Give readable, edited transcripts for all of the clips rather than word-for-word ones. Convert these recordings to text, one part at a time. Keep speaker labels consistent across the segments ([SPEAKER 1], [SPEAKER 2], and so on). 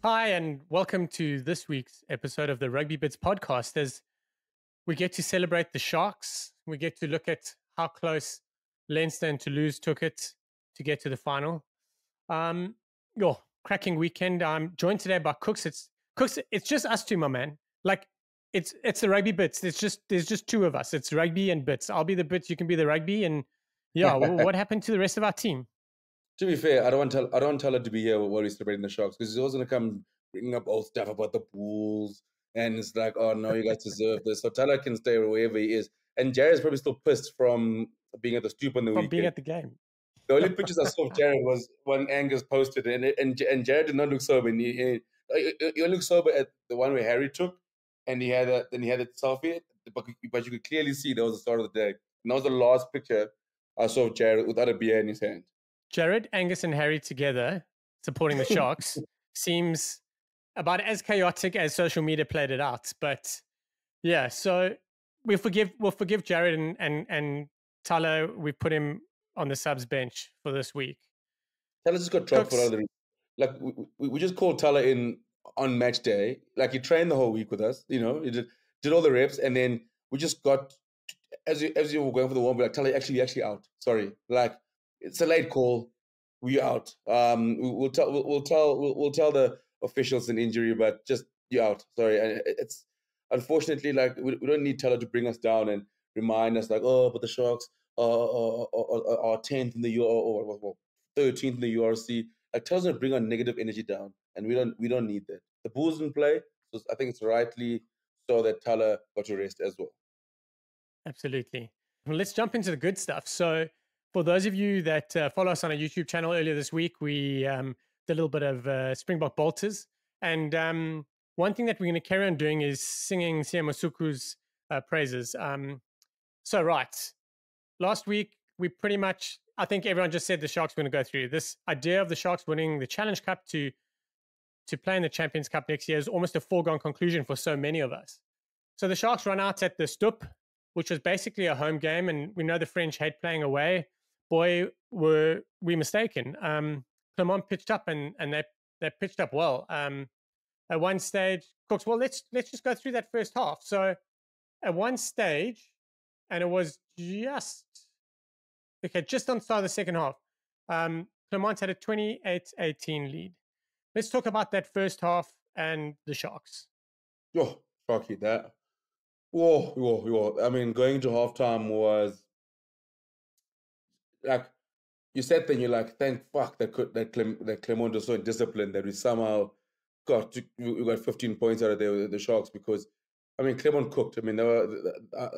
[SPEAKER 1] Hi, and welcome to this week's episode of the Rugby Bits podcast. As we get to celebrate the Sharks, we get to look at how close Leinster and Toulouse took it to get to the final. Cracking weekend. I'm joined today by Kooks. It's just us two, my man. Like it's the Rugby Bits. There's just two of us. It's rugby and bits. I'll be the bits. You can be the rugby. And what happened to the rest of our team?
[SPEAKER 2] To be fair, I don't want Tyler to be here while we're celebrating the Sharks, because he's always gonna come bringing up old stuff about the Bulls, and it's like, oh no, you guys deserve this. So Tyler can stay wherever he is, and Jared's probably still pissed from being at the stoop on the weekend.
[SPEAKER 1] From being at the game.
[SPEAKER 2] The only pictures I saw of Jared was when Angus posted it, and Jared did not look sober. And he only looked sober at the one where Harry took, and he had a selfie, but you could clearly see that was the start of the day. And that was the last picture I saw of Jared without a beer in his hand.
[SPEAKER 1] Jared, Angus, and Harry together supporting the Sharks seems about as chaotic as social media played it out. But yeah, so we'll forgive Jared and Tyler. We put him on the subs bench for this week.
[SPEAKER 2] Tyler just got dropped for another reason. Like we just called Tyler in on match day. Like he trained the whole week with us. You know, he did all the reps, and then we just got as you were going for the warm, like Tyler, you're actually out. Sorry, like. It's a late call. We're out. We'll tell the officials an injury, but just you're out. Sorry. And it's unfortunately like we don't need Tyler to bring us down and remind us like, oh, but the Sharks are 10th in the or 13th in the URC. Like Tyler's gonna bring our negative energy down, and we don't need that. The Bulls didn't play, so I think it's rightly so that Tyler got to rest as well.
[SPEAKER 1] Absolutely. Well, let's jump into the good stuff. So. For those of you that follow us on our YouTube channel, earlier this week, we did a little bit of Springbok Bolters. And one thing that we're going to carry on doing is singing Siamosuku's praises. Last week, we pretty much, I think everyone just said the Sharks were going to go through. This idea of the Sharks winning the Challenge Cup to play in the Champions Cup next year is almost a foregone conclusion for so many of us. So the Sharks run out at the Stoep, which was basically a home game. And we know the French hate playing away. Boy, were we mistaken. Clermont pitched up and they pitched up well. At one stage, Kooks, well, let's just go through that first half. So at one stage, and it was just on the start of the second half, Clermont had a 28-18 lead. Let's talk about that first half and the Sharks.
[SPEAKER 2] Oh, Sharky, that. Whoa. I mean, going to halftime was like you said, then you're like, thank fuck that Clermont was so disciplined that we somehow got 15 points out of the Sharks, because I mean Clermont cooked. I mean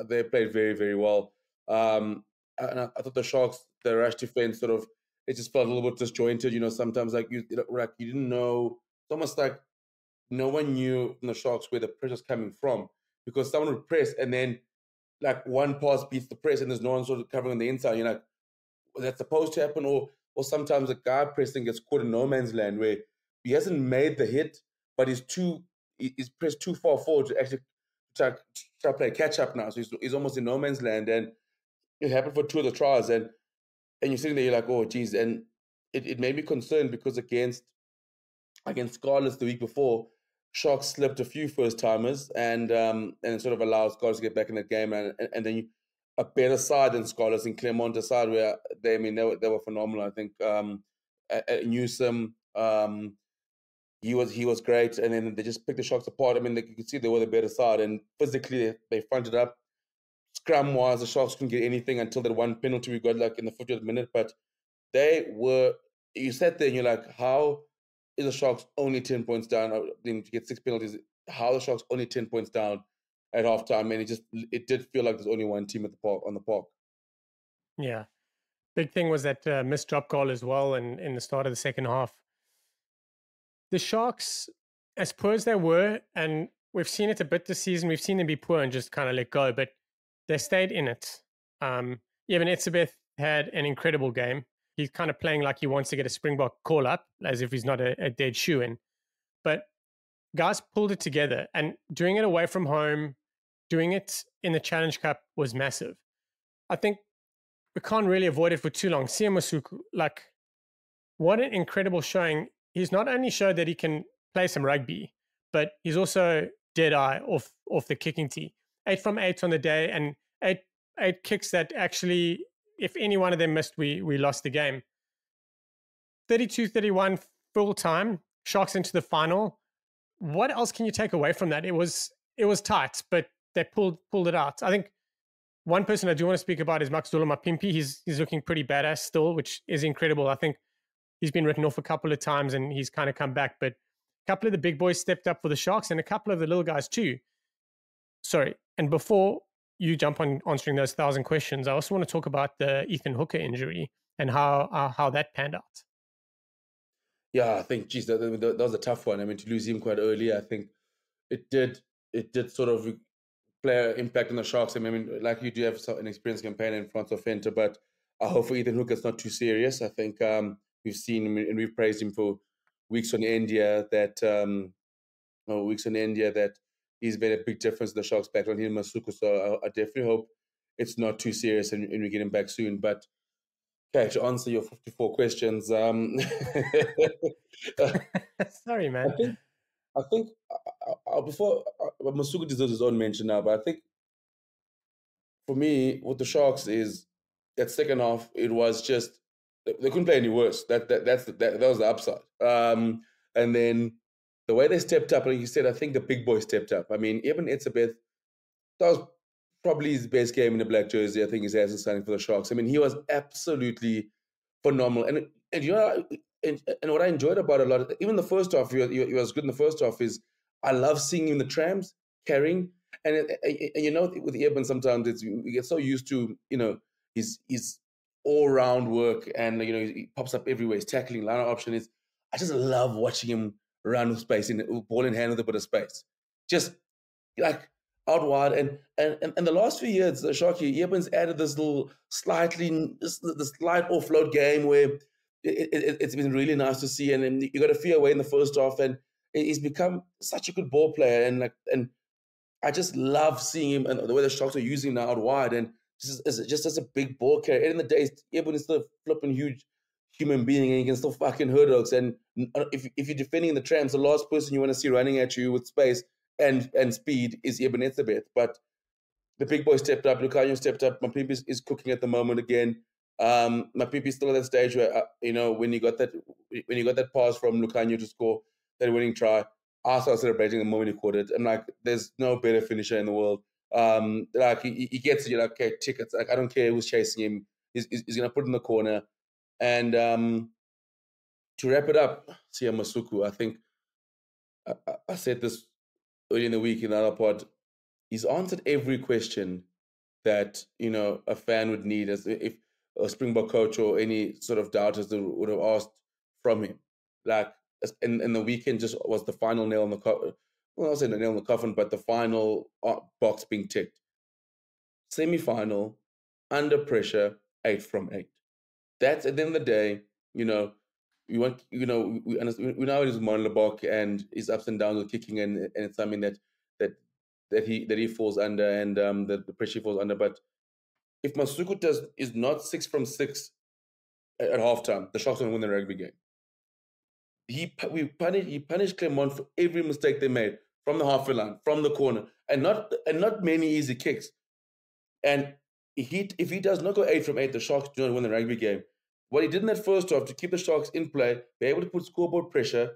[SPEAKER 2] they played very, very well. And I thought the Sharks, the rush defense it just felt a little bit disjointed. You know, sometimes like you didn't know. It's almost like no one knew from the Sharks where the pressure's coming from, because someone would press and then like one pass beats the press and there's no one sort of covering on the inside. You're like, that's supposed to happen, or sometimes a guy pressing gets caught in no man's land where he hasn't made the hit, but he's pressed too far forward to actually try to play catch up now. So he's almost in no man's land, and it happened for two of the trials, and you're sitting there, you're like, oh geez, and it made me concerned because against Scarlets the week before, Sharks slipped a few first timers, and it sort of allowed Scarlets to get back in the game, and then a better side than Scarlets in Clermont, a side where they were phenomenal. I think Newsom, he was great, and then they just picked the Sharks apart. I mean, you could see they were the better side, and physically they fronted up. Scrum wise, the Sharks couldn't get anything until that one penalty we got like in the 50th minute. But you sat there and you're like, how is the Sharks only 10 points down? To get 6 penalties, how are the Sharks only 10 points down at halftime? And it did feel like there's only one team on the park.
[SPEAKER 1] Yeah. Big thing was that missed drop goal as well in the start of the second half. The Sharks, as poor as they were, and we've seen it a bit this season, we've seen them be poor and just kind of let go, but they stayed in it. Even Etzebeth had an incredible game. He's kind of playing like he wants to get a Springbok call-up, as if he's not a dead shoe-in. But guys pulled it together, and doing it away from home, doing it in the Challenge Cup was massive. I think we can't really avoid it for too long. Siamosuku, like, what an incredible showing. He's not only showed that he can play some rugby, but he's also dead eye off the kicking tee. 8 from 8 on the day, and eight kicks that actually, if any one of them missed, we lost the game. 32-31 full time, Sharks into the final. What else can you take away from that? It was tight, but they pulled it out. I think one person I do want to speak about is Maxdula Mapimpi. He's looking pretty badass still, which is incredible. I think he's been written off a couple of times and he's kind of come back, but a couple of the big boys stepped up for the Sharks and a couple of the little guys too. Sorry. And before you jump on answering those 1,000 questions, I also want to talk about the Ethan Hooker injury and how that panned out.
[SPEAKER 2] Yeah, I think, geez, that was a tough one. I mean, to lose him quite early, I think it did sort of play an impact on the Sharks. I mean, like you do have an experienced campaign in front of Fenter, but I hope for Ethan Hooker it's not too serious. I think we've seen him and we've praised him for weeks on India that he's made a big difference in the Sharks back on him, Masuku. So I definitely hope it's not too serious and we get him back soon. But okay, to answer your 54 questions,
[SPEAKER 1] sorry, man.
[SPEAKER 2] I think before Masuku deserves his own mention now, but I think for me, with the Sharks is that second half, it was just they couldn't play any worse. That was the upside. And then the way they stepped up, like you said, I think the big boys stepped up. I mean, even Etzebeth, that was probably his best game in the black jersey. I think he's as signing for the Sharks. I mean, he was absolutely phenomenal. And you know, and what I enjoyed about it a lot, even the first half, he was good in the first half. Is I love seeing him in the trams carrying, and you know, with Eben sometimes we get so used to his all round work, and he pops up everywhere. He's tackling, line option. I just love watching him run with space, ball in hand with a bit of space, just like out wide. And the last few years, Sharky, Eben's added this little slight offload game where it's been really nice to see. And then you got a few away in the first half, and he's become such a good ball player. And I just love seeing him and the way the Sharks are using him now out wide, and just as a big ball carrier. At the end of the day, Eben is still a flipping huge human being, and he can still fucking hurt dogs. And if you're defending the trams, the last person you want to see running at you with space and speed is Eben Etzebeth. But the big boy stepped up. Lucanio stepped up. Mapimpi is cooking at the moment again. Mapimpi is still at that stage where when you got that pass from Lucanio to score that winning try, I started celebrating the moment he caught it. I'm like, there's no better finisher in the world. Like he gets it. You're like, okay, tickets. Like I don't care who's chasing him. He's gonna put it in the corner. And to wrap it up, Sia Masuku, I think I said this early in the week in the other pod. He's answered every question that a fan would need, as if a Springbok coach or any sort of doubters would have asked from him. Like, and the weekend just was the final nail in the coffin. Well, I was saying the nail in the coffin, but the final box being ticked. Semi-final, under pressure, 8 from 8. That's at the end of the day, we know it is Monlebok and his ups and downs with kicking, and it's something that he falls under, and the pressure falls under. But if Masuku is not 6 from 6 at halftime, the Sharks don't win the rugby game. He punished Clermont for every mistake they made from the halfway line, from the corner, and not many easy kicks. And if he does not go 8 from 8, the Sharks do not win the rugby game. What he did in that first half to keep the Sharks in play, be able to put scoreboard pressure,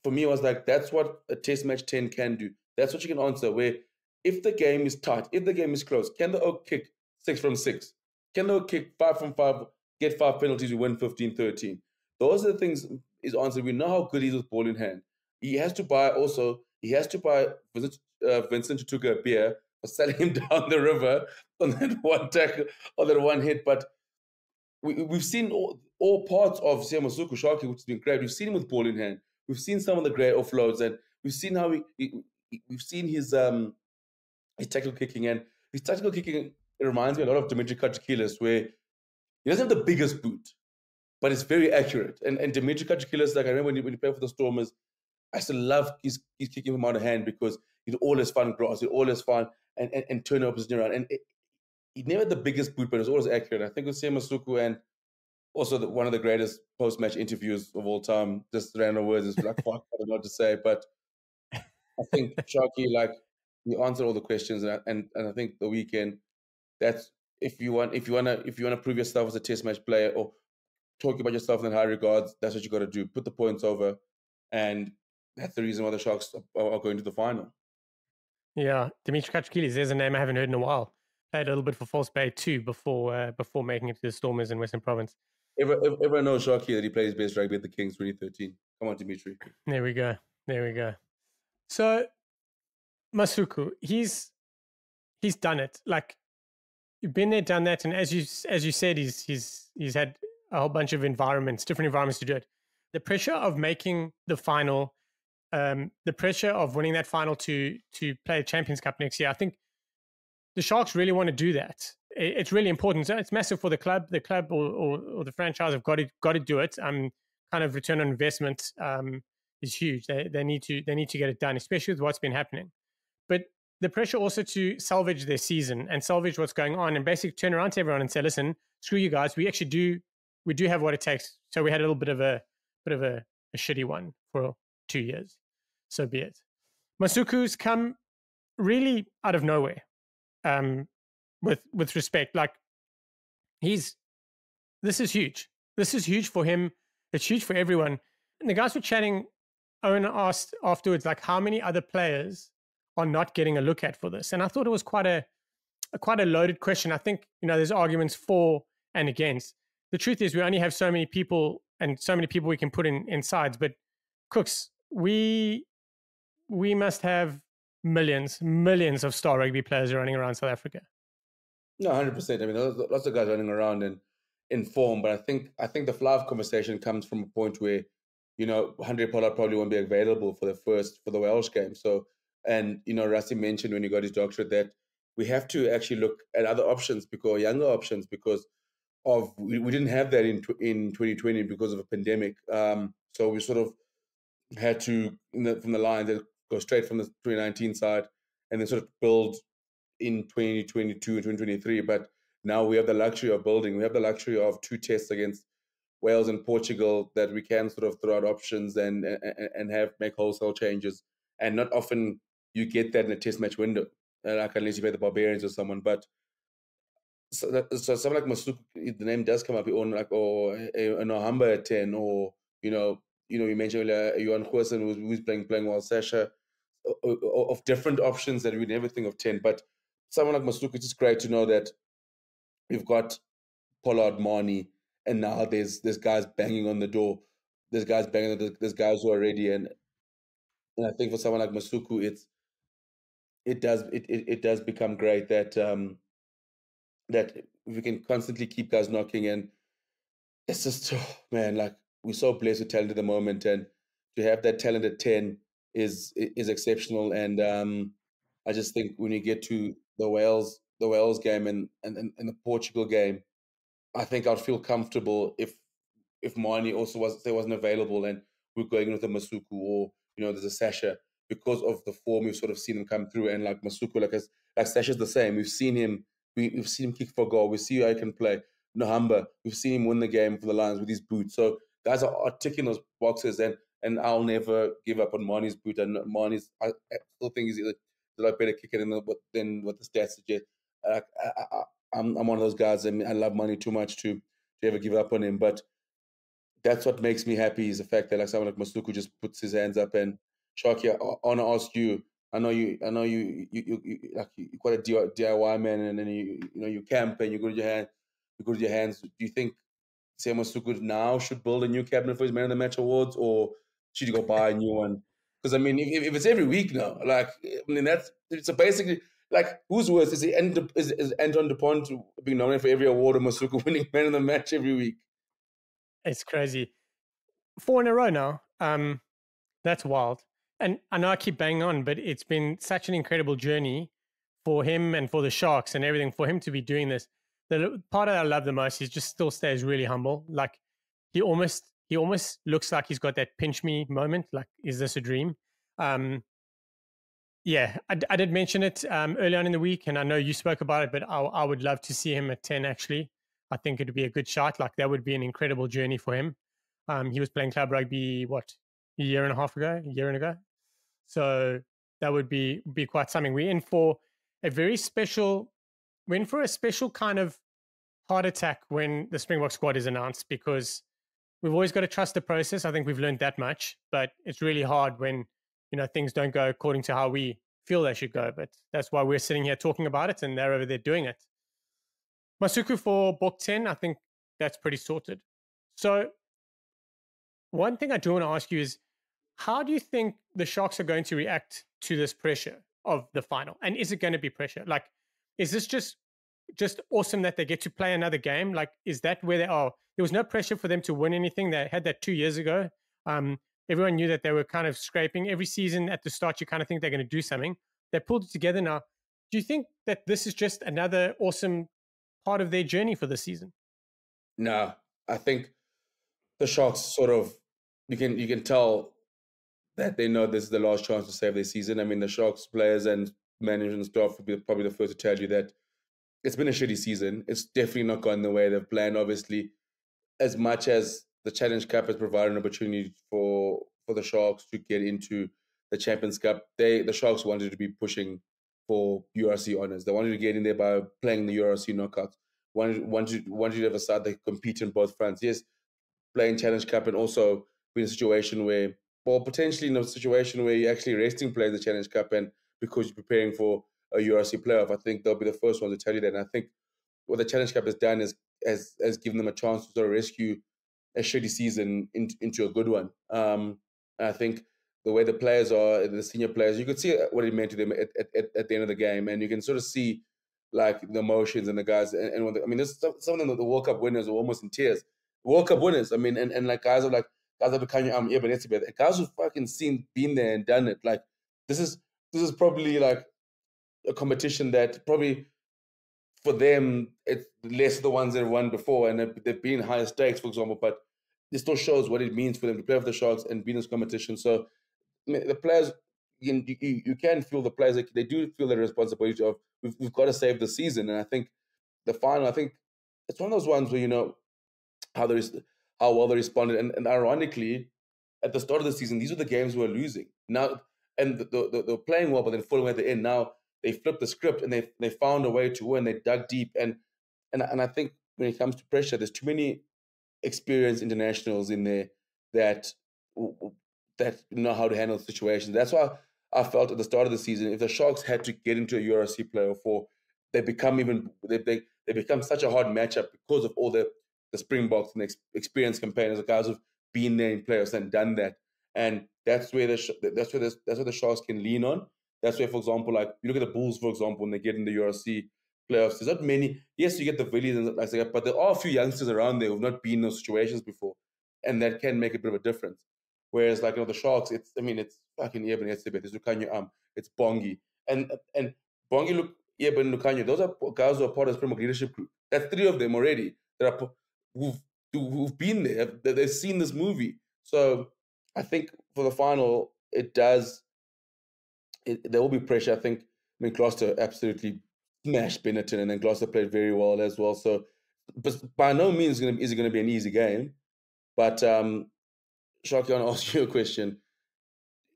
[SPEAKER 2] for me was like, that's what a Test match 10 can do. That's what you can answer, where if the game is tight, if the game is close, can the Oak kick 6 from 6? Can the Oak kick 5 from 5, get 5 penalties, we win 15-13? Those are the things his answer. We know how good he is with ball in hand. He has to buy Vincent to a beer for selling him down the river on that one tackle, on that one hit. But we've seen all parts of Sia Masuku Sharky, which has been great. We've seen him with ball in hand. We've seen some of the great offloads, and we've seen how we've seen his tactical kicking. And his tactical kicking, it reminds me a lot of Dimitri Katsikilis, where he doesn't have the biggest boot, but it's very accurate. And Dimitri Katsikilis, like I remember when he played for the Stormers, I still love his kicking him out of hand because he'd always find grass, he'd always find and turn up his around. And he never had the biggest boot, but it was always accurate. I think with Sia Masuku, and also one of the greatest post-match interviews of all time. Just random words. It's like, fuck, I don't know what to say. But I think Sharky, like, you answered all the questions, and I think the weekend, that's if you wanna prove yourself as a test match player or talk about yourself in high regards, that's what you got to do. Put the points over, and that's the reason why the Sharks are going to the final.
[SPEAKER 1] Yeah, Dimitri Katsoukilis, there's a name I haven't heard in a while. Played a little bit for False Bay too before making it to the Stormers in Western Province.
[SPEAKER 2] Everyone knows Sharky that he played his best rugby at the Kings 2013. Come on, Dimitri.
[SPEAKER 1] There we go. There we go. So Masuku, he's done it. Like, you've been there, done that, and as you said, he's had a whole bunch of different environments to do it. The pressure of making the final, the pressure of winning that final to play a Champions Cup next year. I think the Sharks really want to do that. It's really important. So it's massive for the club. The club or the franchise have got to do it. Kind of return on investment is huge. They need to get it done, especially with what's been happening. But the pressure also to salvage their season and salvage what's going on, and basically turn around to everyone and say, "Listen, screw you guys. We do have what it takes." So we had a little bit of a shitty one for 2 years. So be it. Masuku's come really out of nowhere. With respect, like, this is huge. This is huge for him. It's huge for everyone. And the guys were chatting. Owen asked afterwards, like, how many other players are not getting a look at for this? And I thought it was quite a loaded question. I think, there's arguments for and against. The truth is, we only have so many people and so many people we can put in sides. But Kooks, we must have millions of star rugby players running around South Africa.
[SPEAKER 2] No, 100%. I mean, there's lots of guys running around in form, but I think the fluff conversation comes from a point where, Andre Pollard probably won't be available for the Welsh game. So, and Rassi mentioned when he got his doctorate that we have to actually look at other options, younger options, because we didn't have that in 2020 because of a pandemic. So we sort of had to from the line that go straight from the 2019 side and then sort of build in 2022 and 2023. But now we have the luxury of building. We have the luxury of 2 tests against Wales and Portugal that we can sort of throw out options and make wholesale changes. And not often you get that in a test match window, like unless you play the Barbarians or someone. But so someone like Masuku, the name does come up, or Nohamba at 10, or you mentioned Johan Goosen who's playing well, Sasha, of different options that we never think of 10. But someone like Masuku, it's just great to know that we've got Pollard, Marnie, and now there's guys banging on the door. There's guys who are ready, and I think for someone like Masuku, it does become great that that we can constantly keep guys knocking, and it's just, man, like, we're so blessed with talent at the moment, and to have that talent at 10 is exceptional. And I just think when you get to the Wales game and the Portugal game, I think I'd feel comfortable if Marnie also wasn't available and we're going with a Masuku, or there's a Sasha, because of the form we've sort of seen him come through. And like Masuku, like Sasha's the same. We've seen him kick for goal. We see how he can play. Nohamba, we've seen him win the game for the Lions with his boots. So guys are ticking those boxes, and I'll never give up on Marnie's boot. And Marnie's, I still think he's a lot better kicker than what the stats suggest. I'm one of those guys. I mean, I love Marnie too much to ever give up on him. But that's what makes me happy, is the fact that like someone like Masuku just puts his hands up. And Sharky, I want to ask you. I know you like, you're quite a DIY man, and then you camp and you go to your hands. Do you think Sam Masuku now should build a new cabinet for his Man of the Match awards, or should you go buy a new one? Because I mean, if it's every week now, like, I mean, so basically, like, who's worse? Is Anton Dupont being nominated for every award, or Masuku winning Man of the Match every week?
[SPEAKER 1] It's crazy. 4 in a row now. That's wild. And I know I keep banging on, but it's been such an incredible journey for him and for the Sharks and everything, for him to be doing this. The part that I love the most is just still stays really humble. Like, he almost looks like he's got that pinch me moment. Like, is this a dream? Yeah, I did mention it early on in the week, and I know you spoke about it, but I would love to see him at 10, actually. I think it would be a good shot. Like that would be an incredible journey for him. He was playing club rugby a year and a half ago, a year and ago. So that would be quite something. We're in for a very special. We're in for a special kind of heart attack when the Springbok squad is announced, because we've always got to trust the process. I think we've learned that much, but it's really hard when things don't go according to how we feel they should go. But that's why we're sitting here talking about it, and they're over there doing it. Masuku for book 10, I think that's pretty sorted. So one thing I do want to ask you is, how do you think the Sharks are going to react to this pressure of the final? And is it going to be pressure? Like, is this just awesome that they get to play another game? Like, is that where they are? There was no pressure for them to win anything. They had that 2 years ago. Everyone knew that they were kind of scraping. Every season at the start, you kind of think they're going to do something. They pulled it together now. Do you think that this is just another awesome part of their journey for this season?
[SPEAKER 2] No, I think the Sharks sort of, you can tell that they know this is the last chance to save their season. I mean, the Sharks players and management staff will be probably the first to tell you that it's been a shitty season. It's definitely not gone the way they've planned. Obviously, as much as the Challenge Cup has provided an opportunity for the Sharks to get into the Champions Cup, the Sharks wanted to be pushing for URC honours. They wanted to get in there by playing the URC knockouts. Wanted to have a side that compete in both fronts. Yes, playing Challenge Cup and also be in a situation where, or potentially in a situation where you're actually resting playing the Challenge Cup, and because you're preparing for a URC playoff, I think they'll be the first ones to tell you that. And I think what the Challenge Cup has done is has given them a chance to sort of rescue a shitty season into a good one. I think the way the players are, the senior players, you could see what it meant to them at the end of the game, and you can sort of see like the emotions and the guys. I mean, there's some of them, the World Cup winners were almost in tears. World Cup winners. I mean, and like guys are becoming yeah, but it's bad. Guys who've fucking been there and done it. Like this is probably like a competition that probably for them it's less the ones that won before, and they've been higher stakes, for example. But it still shows what it means for them to play for the Sharks and be in this competition. So I mean, the players, you can feel the players, they do feel the responsibility of we've got to save the season. And I think the final, I think it's one of those ones where how well they responded. And ironically, at the start of the season, these are the games we were losing. Now, and they're playing well, but then falling at the end. Now they flipped the script and they found a way to win. They dug deep. And I think when it comes to pressure, there's too many experienced internationals in there that know how to handle situations. That's why I felt at the start of the season, if the Sharks had to get into a URC playoff, they become such a hard matchup because of all the Springboks and experienced campaigners, the guys who've been there in playoffs and done that. And that's where the Sharks can lean on. That's where, for example, like you look at the Bulls, for example, when they get in the URC playoffs, there's not many. Yes, you get the Villiers and like that, but there are a few youngsters around there who've not been in those situations before, and that can make a bit of a difference. Whereas, like the Sharks, it's fucking Eben Etzebeth, it's Lucanio it's Bongi, and Bongi Eben Lucanio. Those are guys who are part of the Springbok leadership group. That's three of them already that are who've been there. They've seen this movie. So I think for the final, there will be pressure. I mean, Gloucester absolutely smashed Benetton, and then Gloucester played very well as well. So, but by no means is it going to be an easy game. But Sharky, I want to ask you a question.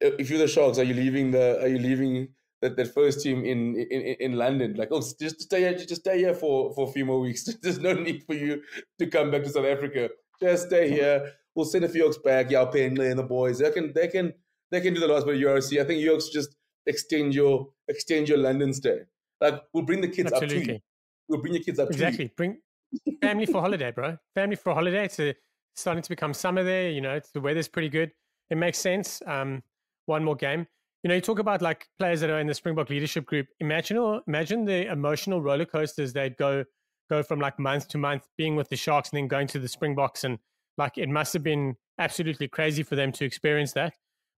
[SPEAKER 2] If you're the Sharks, are you leaving that first team in London? Like, just stay here for a few more weeks. There's no need for you to come back to South Africa. Just stay here. We'll send a few Yorks back. Yao Penley and the boys. They can do the last bit of URC. I think Yorks just extend your London stay. Like, we'll bring the kids up to you. We'll bring your kids up to you.
[SPEAKER 1] Exactly. Bring family for holiday, bro. Family for holiday. It's starting to become summer there. The weather's pretty good. It makes sense. One more game. You talk about like players that are in the Springbok leadership group. Imagine the emotional roller coasters they'd go from like month to month being with the Sharks and then going to the Springboks, and like it must have been absolutely crazy for them to experience that.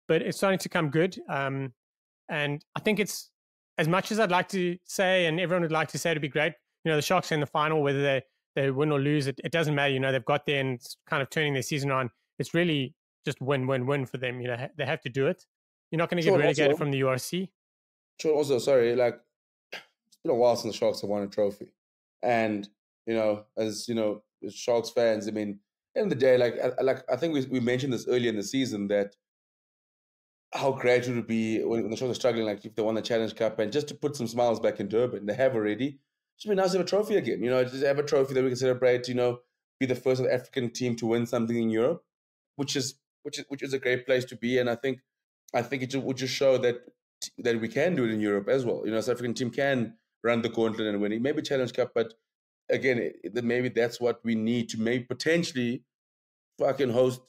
[SPEAKER 1] But it's starting to come good. And I think it's, as much as I'd like to say, and everyone would like to say it'd be great, the Sharks are in the final, whether they win or lose, it doesn't matter. They've got there and it's kind of turning their season on. It's really just win for them. They have to do it. You're not going to get relegated from the URC.
[SPEAKER 2] Sure. Also, sorry, like it's been a while since the Sharks have won a trophy, and as as Sharks fans, I mean, end of the day, I think we mentioned this earlier in the season that how great it would be when the Sharks are struggling, like if they won the Challenge Cup, and just to put some smiles back in Durban. They have already. Just be nice to have a trophy again. Just have a trophy that we can celebrate. Be the first African team to win something in Europe, which is a great place to be. And I think it would just show that we can do it in Europe as well. South African team can run the gauntlet and win it. Maybe Challenge Cup, but again, maybe that's what we need to maybe potentially fucking host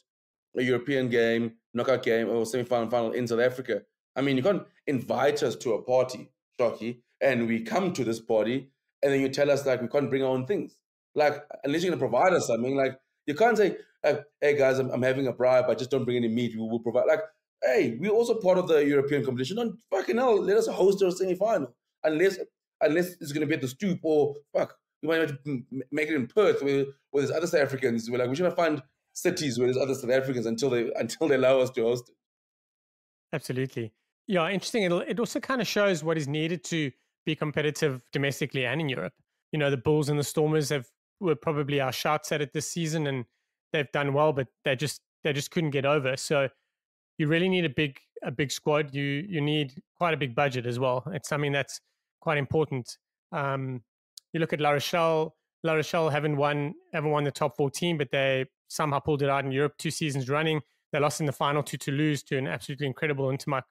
[SPEAKER 2] a European game, knockout game, or semi-final, final in South Africa. I mean, you can't invite us to a party, Shocky, and we come to this party, and then you tell us like we can't bring our own things. Like, unless you're gonna provide us something, like you can't say, "Hey guys, I'm having a bribe, but just don't bring any meat. We will provide." Like, hey, we're also part of the European competition. Don't fucking hell, let us host a semi-final, unless it's gonna be at the Stoop or fuck. You might have to make it in Perth where there's other South Africans. We're should find cities where there's other South Africans until they allow us to host it.
[SPEAKER 1] Absolutely. Yeah, interesting. It also kind of shows what is needed to be competitive domestically and in Europe. The Bulls and the Stormers were probably our shots at it this season, and they've done well, but they just couldn't get over. So you really need a big squad. You need quite a big budget as well. It's something that's quite important. You look at La Rochelle. La Rochelle haven't won the top 14, but they somehow pulled it out in Europe 2 seasons running. They lost in the final to Toulouse to an absolutely incredible Intermac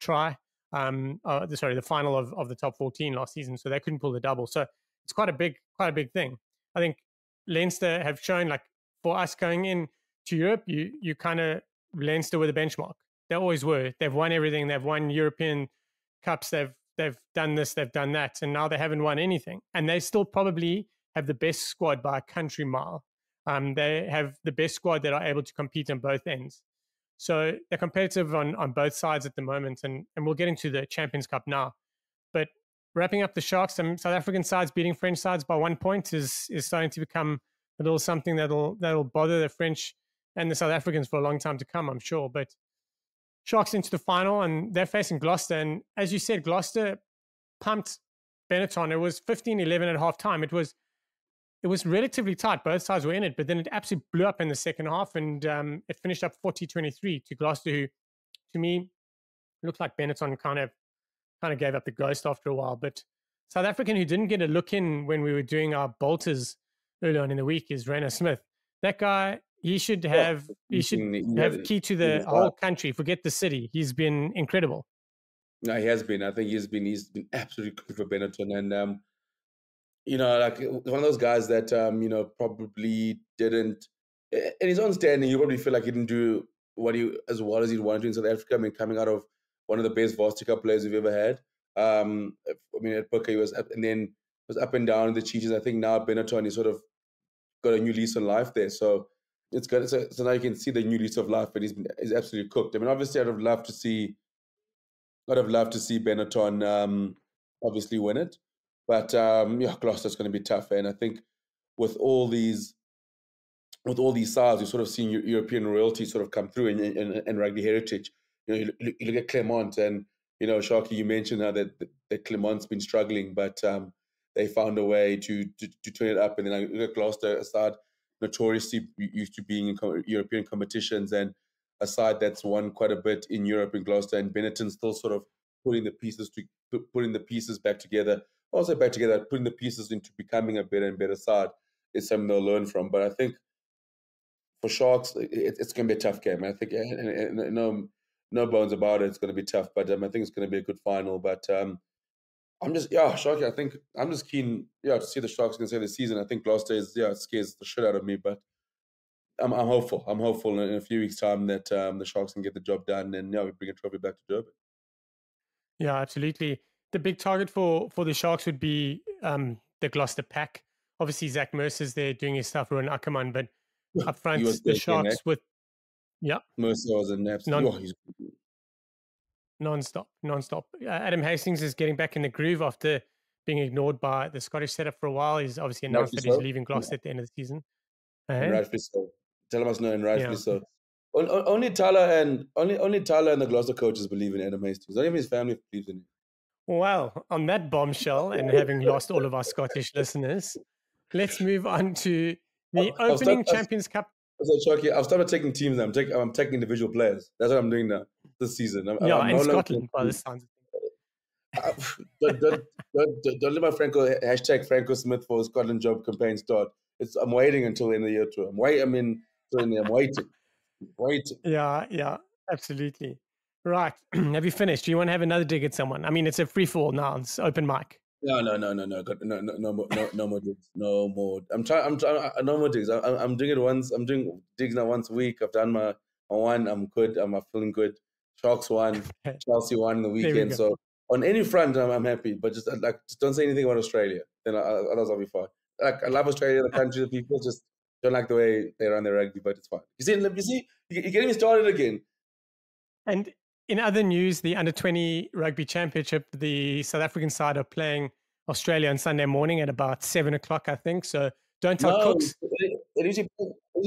[SPEAKER 1] try. The final of the top 14 last season, so they couldn't pull the double. So it's quite a big thing. I think Leinster have shown, like, for us going in to Europe, you kind of Leinster were the benchmark. They always were. They've won everything. They've won European cups. They've done this. They've done that, and now they haven't won anything. And they still probably have the best squad by a country mile. They have the best squad that are able to compete on both ends. So they're competitive on both sides at the moment, and we'll get into the Champions Cup now. But wrapping up the Sharks, some South African sides beating French sides by 1 point is starting to become a little something that'll bother the French and the South Africans for a long time to come, I'm sure. But Sharks into the final, and they're facing Gloucester. And as you said, Gloucester pumped Benetton. It was 15-11 at half time. It was relatively tight. Both sides were in it, but then it absolutely blew up in the second half, and it finished up 40-23 to Gloucester, who, to me, looked like Benetton kind of gave up the ghost after a while. But South African, who didn't get a look in when we were doing our bolters early on in the week, is Rainer Smith. That guy, he should have key to the whole country. Forget the city. He's been incredible.
[SPEAKER 2] No, he has been. I think he's been absolutely good for Benetton, and like one of those guys that probably didn't, in his own standing, you probably feel like he didn't do as well as he'd wanted to in South Africa. I mean, coming out of one of the best varsity cup players we've ever had. I mean, at Booker he was up, and then was up and down in the Cheetahs. I think now Benetton, he sort of got a new lease on life there. So it's good. So now you can see the new lease of life, but he's absolutely cooked. I mean, obviously, I'd have loved to see Benetton obviously win it. But Gloucester's going to be tough, and I think with all these sides, you've sort of seen European royalty sort of come through in rugby heritage. You look at Clermont, and Sharky, you mentioned now that Clermont's been struggling, but they found a way to turn it up. And then I look at Gloucester, a side notoriously used to being in European competitions, and a side that's won quite a bit in Europe in Gloucester, and Benetton still sort of putting the pieces back together. Also back together, putting the pieces into becoming a better and better side is something they'll learn from. But I think for Sharks, it's going to be a tough game. I think no bones about it. It's going to be tough, but I think it's going to be a good final. But I'm just Sharky. I think I'm just keen to see the Sharks can say the season. I think Gloucester scares the shit out of me, but I'm hopeful. I'm hopeful in a few weeks' time that the Sharks can get the job done, and we bring a trophy back to Durban.
[SPEAKER 1] Yeah, absolutely. The big target for the Sharks would be the Gloucester pack. Obviously, Zach Mercer's there doing his stuff, Rowan Ackerman, but up front, the Sharks with
[SPEAKER 2] Mercer was an absolute
[SPEAKER 1] non-stop. Adam Hastings is getting back in the groove after being ignored by the Scottish setup for a while. He's obviously announced that he's leaving Gloucester at the end of the season.
[SPEAKER 2] And rightfully so. Tell us no, and rightfully so. Only Tyler and the Gloucester coaches believe in Adam Hastings. Not even his family believes in him.
[SPEAKER 1] Well, on that bombshell, and having lost all of our Scottish listeners, let's move on to the
[SPEAKER 2] I've
[SPEAKER 1] opening
[SPEAKER 2] started,
[SPEAKER 1] Champions Cup.
[SPEAKER 2] so Chucky, I've started taking teams now. I'm taking individual players. That's what I'm doing now this season.
[SPEAKER 1] Yeah,
[SPEAKER 2] I'm
[SPEAKER 1] in
[SPEAKER 2] no longer.
[SPEAKER 1] Scotland by the sounds of
[SPEAKER 2] Uh, don't let my Franco hashtag Franco Smith for Scotland job campaign start. I'm waiting until the end of the year too. I'm waiting. Waiting.
[SPEAKER 1] Yeah, absolutely. Right. Have you finished? Do you want to have another dig at someone? I mean, it's a free for all now. It's open mic.
[SPEAKER 2] No. No more digs. No more. I'm trying. No more digs. I'm doing it once. I'm doing digs now once a week. I've done my one. I'm good. I'm feeling good. Sharks won. Chelsea won in the
[SPEAKER 1] There we
[SPEAKER 2] weekend.
[SPEAKER 1] go.
[SPEAKER 2] So on any front, I'm happy. But just don't say anything about Australia. Then I'll be fine. Like I love Australia, the country, the people. Just don't like the way they run their rugby, but it's fine. You see, you're getting me started again.
[SPEAKER 1] And in other news, the under-20 rugby championship, the South African side are playing Australia on Sunday morning at about 7 o'clock, I think. So don't tell
[SPEAKER 2] No,
[SPEAKER 1] Kooks.
[SPEAKER 2] it is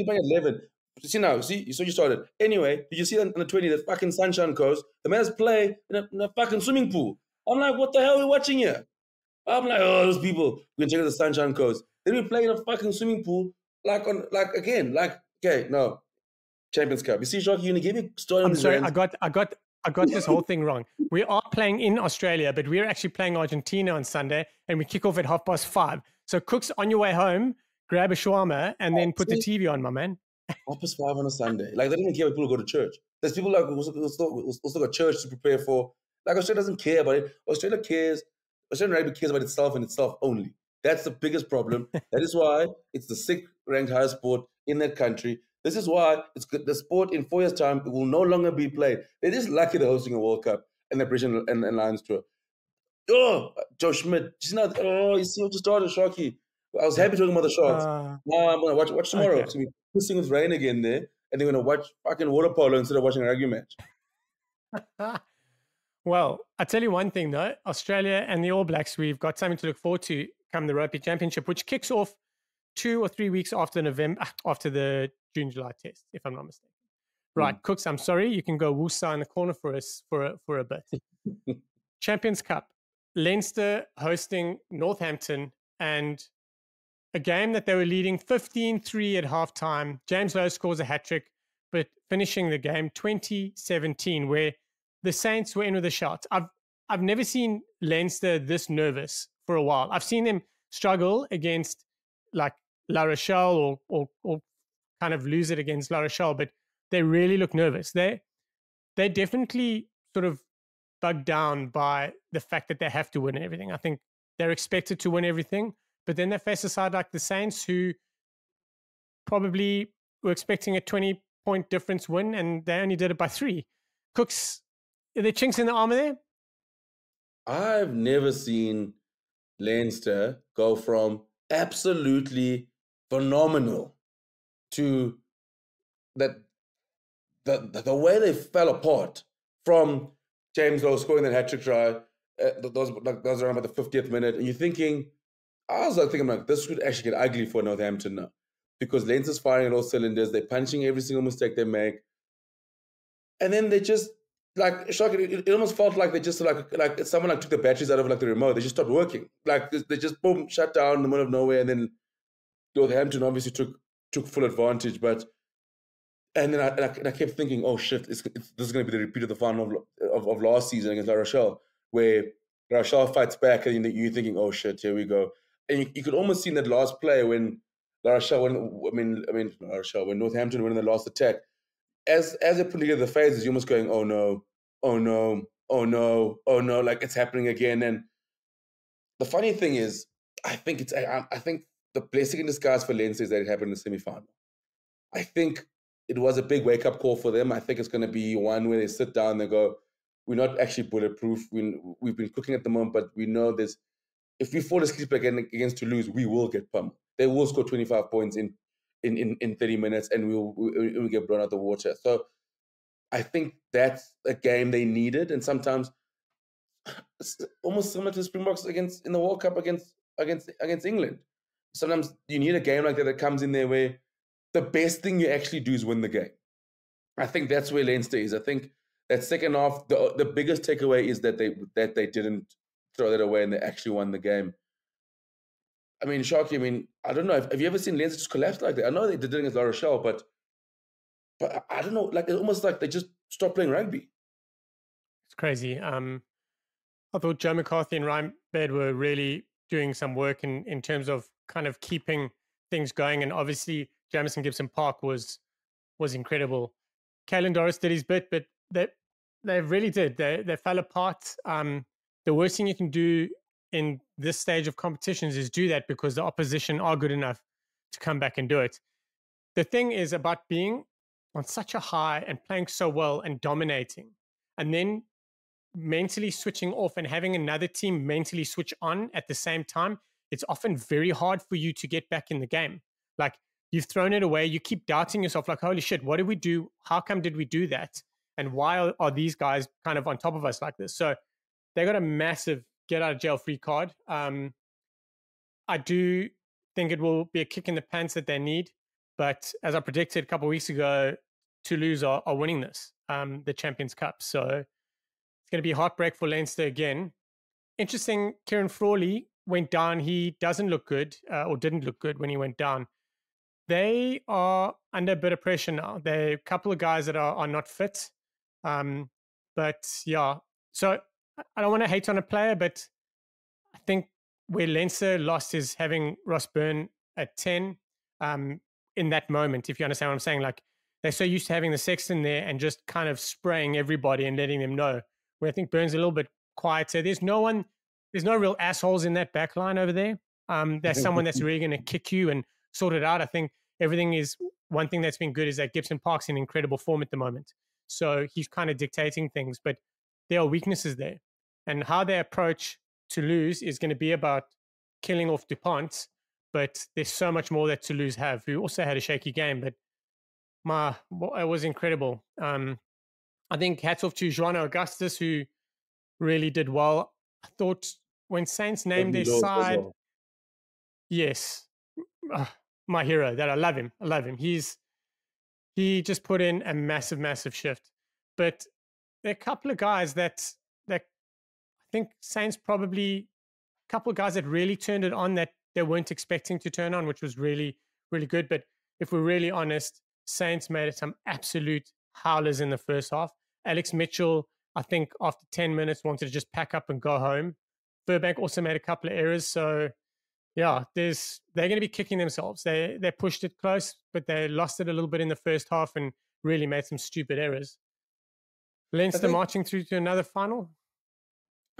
[SPEAKER 2] by 11. See now, so you started. Anyway, did you see on the 20, the fucking Sunshine Coast? The man's play in a fucking swimming pool. I'm like, what the hell are we watching here? I'm like, oh, those people. We can check out the Sunshine Coast. Then we play in a fucking swimming pool, okay, no. Champions Cup. You see, Shocky, you gave me story on
[SPEAKER 1] I'm
[SPEAKER 2] these
[SPEAKER 1] sorry,
[SPEAKER 2] rants.
[SPEAKER 1] I got this whole thing wrong. We are playing in Australia, but we're actually playing Argentina on Sunday, and we kick off at 5:30. So Kooks, on your way home, grab a shawarma and then put the TV on, my man.
[SPEAKER 2] 5:30 on a Sunday. Like, they don't even care when people go to church. There's people like who still got church to prepare for. Like, Australia doesn't care about it. Australia cares. Australian rugby cares about itself and itself only. That's the biggest problem. That is why it's the sixth ranked highest sport in that country. This is why it's good. The sport in 4 years' time it will no longer be played. They're just lucky they're hosting a World Cup and the British and Lions tour. Oh, Joe Schmidt. You see what you started, Sharky. I was happy talking about the Sharks. Now I'm gonna watch tomorrow.
[SPEAKER 1] Okay.
[SPEAKER 2] It's gonna be pissing with rain again there, and they're gonna watch fucking water polo instead of watching a rugby match.
[SPEAKER 1] Well, I tell you one thing though, Australia and the All Blacks, we've got something to look forward to come the Rugby Championship, which kicks off 2 or 3 weeks after after the June-July test, if I'm not mistaken. Right, Kooks, I'm sorry, you can go woosah in the corner for us for a bit. Champions Cup, Leinster hosting Northampton, and a game that they were leading 15-3 at halftime. James Lowe scores a hat-trick, but finishing the game 2017, where the Saints were in with a shot. I've never seen Leinster this nervous for a while. I've seen them struggle against like La Rochelle or kind of lose it against La Rochelle, but they really look nervous. They definitely sort of bugged down by the fact that they have to win everything. I think they're expected to win everything, but then they face a side like the Saints who probably were expecting a 20-point difference win, and they only did it by 3. Kooks, are there chinks in the armor there?
[SPEAKER 2] I've never seen Leinster go from absolutely phenomenal to that the way they fell apart from James Lowe scoring that hat-trick try. Those around about the 50th minute, and you're thinking, this could actually get ugly for Northampton now, because Leinster's firing at all cylinders. They're punching every single mistake they make, and then they just it almost felt like they just like someone took the batteries out of the remote. They just stopped working. Like they just boom shut down in the middle of nowhere, and then Northampton obviously took full advantage, but. And then I kept thinking, oh shit, this is going to be the repeat of the final of last season against La Rochelle, where La Rochelle fights back, and you're thinking, oh shit, here we go. And you could almost see in that last play when La Rochelle, when Northampton went in the last attack, as they put together the phases, you're almost going, oh no, oh no, oh no, oh no, like it's happening again. And the funny thing is, I think the blessing in disguise for Leinster is that it happened in the semi-final. I think it was a big wake-up call for them. I think it's going to be one where they sit down and they go, we're not actually bulletproof. We've been cooking at the moment, but we know this. If we fall asleep again against Toulouse, we will get pumped. They will score 25 points in 30 minutes, and we'll get blown out the water. So I think that's a game they needed, and sometimes it's almost similar to the Springboks in the World Cup against England. Sometimes you need a game like that comes in there where the best thing you actually do is win the game. I think that's where Leinster is. I think that second half, the biggest takeaway is that they didn't throw that away and they actually won the game. I mean, Sharky, I mean, I don't know. Have you ever seen Leinster just collapse like that? I know they did it against La Rochelle, but I don't know. Like it's almost like they just stopped playing rugby.
[SPEAKER 1] It's crazy. I thought Joe McCarthy and Ryan Baird were really doing some work in terms of kind of keeping things going. And obviously, Jamison Gibson Park was incredible. Kalen Doris did his bit, but they really did. They fell apart. The worst thing you can do in this stage of competitions is do that because the opposition are good enough to come back and do it. The thing is about being on such a high and playing so well and dominating, and then mentally switching off and having another team mentally switch on at the same time, it's often very hard for you to get back in the game. Like you've thrown it away, you keep doubting yourself, like, holy shit, what did we do? How come did we do that? And why are these guys kind of on top of us like this? So they got a massive get out of jail free card. I do think it will be a kick in the pants that they need. But as I predicted a couple of weeks ago, Toulouse are winning this, the Champions Cup. So it's going to be a heartbreak for Leinster again. Interesting, Kieran Frawley went down. He doesn't look good, or didn't look good when he went down. They are under a bit of pressure now. There are a couple of guys that are not fit. But yeah, so I don't want to hate on a player, but I think where Leinster lost is having Ross Byrne at 10 in that moment, if you understand what I'm saying. Like they're so used to having the sexton there and just kind of spraying everybody and letting them know. Where I think Byrne's a little bit quieter. There's no real assholes in that back line over there. There's someone that's really going to kick you and sort it out. I think one thing that's been good is that Gibson Park's in incredible form at the moment. So he's kind of dictating things, but there are weaknesses there. And how they approach Toulouse is going to be about killing off DuPont, but there's so much more that Toulouse have, who also had a shaky game, but it was incredible. I think hats off to Joanna Augustus, who really did well. I thought when Saints named their side, yes, my hero, that I love him. He just put in a massive, massive shift. But there are a couple of guys that I think Saints probably a couple of guys that really turned it on that they weren't expecting to turn on, which was really, really good. But if we're really honest, Saints made it some absolute howlers in the first half. Alex Mitchell, I think after 10 minutes, wanted to just pack up and go home. Burbank also made a couple of errors. So yeah, they're going to be kicking themselves. They pushed it close, but they lost it a little bit in the first half and really made some stupid errors. Leinster marching through to another final?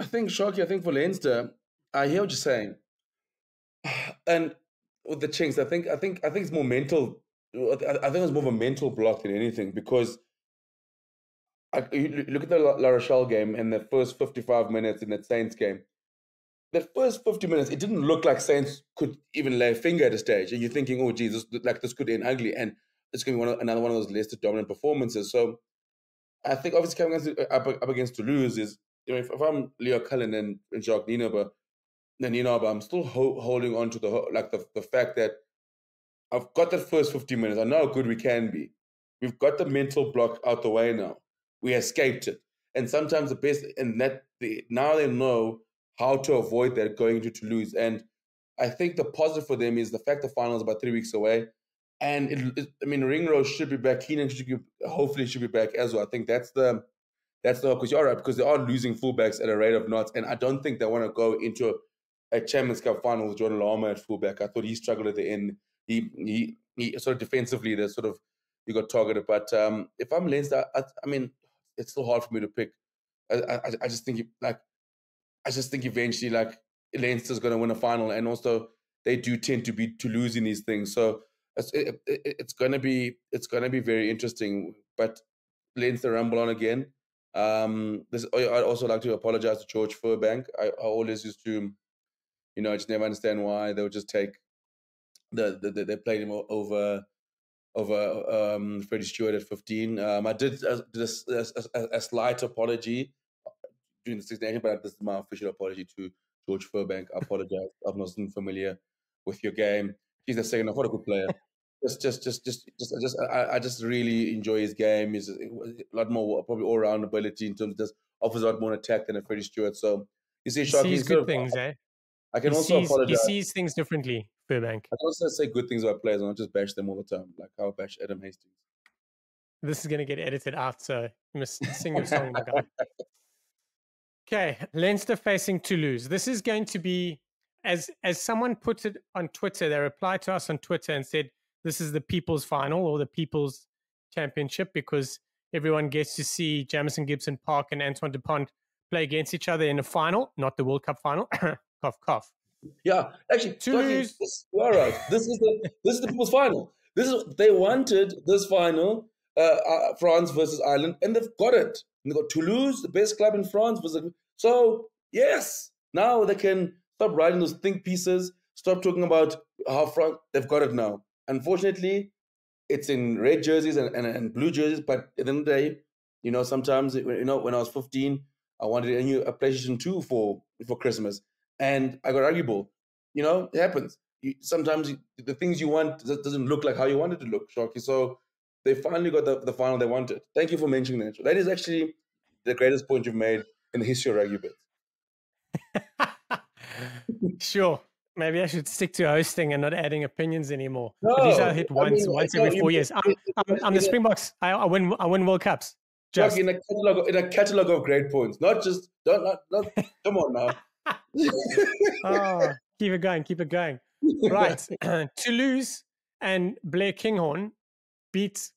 [SPEAKER 2] I think, Sharky, I think for Leinster, I hear what you're saying. And with the Chinks, I think it's more mental. I think it's more of a mental block than anything because you look at the La Rochelle game and the first 55 minutes in that Saints game. That first 50 minutes, it didn't look like Saints could even lay a finger at a stage. And you're thinking, oh, geez, this could end ugly. And it's going to be another one of those Leicester dominant performances. So I think obviously coming up against Toulouse is, if I'm Leo Cullen and Jacques Nienaber, but I'm still holding on to the fact that I've got that first 50 minutes. I know how good we can be. We've got the mental block out the way now. We escaped it. And sometimes the best, and now they know how to avoid that going into Toulouse. And I think the positive for them is the fact the final is about 3 weeks away. And Ringrose should be back. Keenan hopefully should be back as well. I think that's the because you're right, because they are losing fullbacks at a rate of knots. And I don't think they want to go into a Champions Cup final with Jordan Lama at fullback. I thought he struggled at the end. He sort of defensively, you got targeted. But if I'm Leinster, it's still hard for me to pick. I just think eventually Leinster's going to win a final, and also they do tend to lose in these things. So it's going to be very interesting. But Leinster rumble on again. I'd also like to apologize to George Furbank. I always used to, I just never understand why they would just take they played him over Freddie Stewart at 15. I did a slight apology during the Six Nations, but this is my official apology to George Furbank. I apologize. I'm not familiar with your game. He's the second. What a good player. I just really enjoy his game. He's a lot more probably all round ability in terms of just offers a lot more attack than a Freddie Stewart. So you see, Sharky,
[SPEAKER 1] good things, eh?
[SPEAKER 2] I can
[SPEAKER 1] He
[SPEAKER 2] also
[SPEAKER 1] sees he
[SPEAKER 2] apologize.
[SPEAKER 1] sees things differently, Burbank.
[SPEAKER 2] I can also say good things about players and not just bash them all the time, like how I bash Adam Hastings.
[SPEAKER 1] This is going to get edited out, so you must sing your song, my guy. Okay, Leinster facing Toulouse. This is going to be, as someone put it on Twitter, they replied to us on Twitter and said, this is the People's Final or the People's Championship because everyone gets to see Jamison Gibson Park and Antoine Dupont play against each other in a final, not the World Cup final. Cough, cough.
[SPEAKER 2] Yeah, actually,
[SPEAKER 1] Toulouse.
[SPEAKER 2] you are right. This is the people's final. They wanted this final, France versus Ireland, and they've got it. And they got Toulouse, the best club in France. So yes, now they can stop writing those think pieces. Stop talking about how France. They've got it now. Unfortunately, it's in red jerseys and blue jerseys. But at the end of the day, sometimes when I was 15, I wanted a PlayStation 2 for Christmas, and I got rugby ball. It happens. Sometimes the things you want doesn't look like how you want it to look, Sharky. So they finally got the final they wanted. Thank you for mentioning that. That is actually the greatest point you've made in the history of rugby bits.
[SPEAKER 1] Sure. Maybe I should stick to hosting and not adding opinions anymore.
[SPEAKER 2] No,
[SPEAKER 1] At least I hit once every 4 years. I'm the
[SPEAKER 2] a-
[SPEAKER 1] Springboks. I win World Cups. Just
[SPEAKER 2] in a catalog of great points. Not just not come on now.
[SPEAKER 1] oh, keep it going, keep it going. Right. Toulouse and Blair Kinghorn beat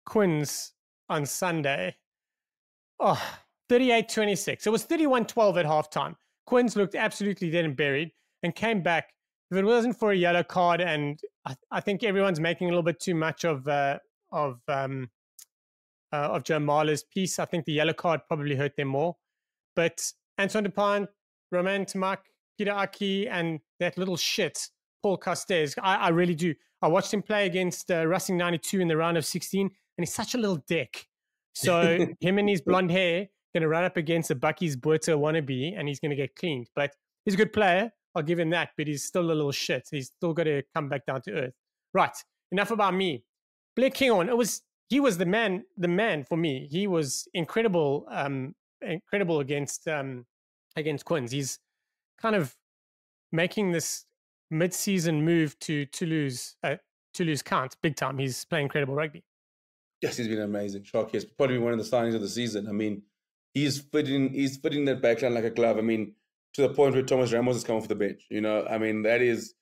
[SPEAKER 1] Quins on Sunday. Oh, 38-26. It was 31-12 at halftime. Quins looked absolutely dead and buried and came back. If it wasn't for a yellow card, and I think everyone's making a little bit too much of Joe Marler's piece, I think the yellow card probably hurt them more. But Antoine Dupont, Romain Tamac, Peter Aki, and that little shit, Paul Costes, I really do. I watched him play against Racing 92 in the round of 16, and he's such a little dick. So him and his blonde hair going to run up against a Bucky's Buerta wannabe, and he's going to get cleaned. But he's a good player. I'll give him that, but he's still a little shit. He's still got to come back down to earth. Right. Enough about me. Blair Kinghorn, he was the man for me. He was incredible against Quins. He's kind of making this mid-season move to Toulouse count big time. He's playing incredible rugby.
[SPEAKER 2] Yes, he's been amazing. Sharky is probably one of the signings of the season. I mean, he's fitting that backline like a glove. I mean, to the point where Thomas Ramos has come off the bench. I mean, that is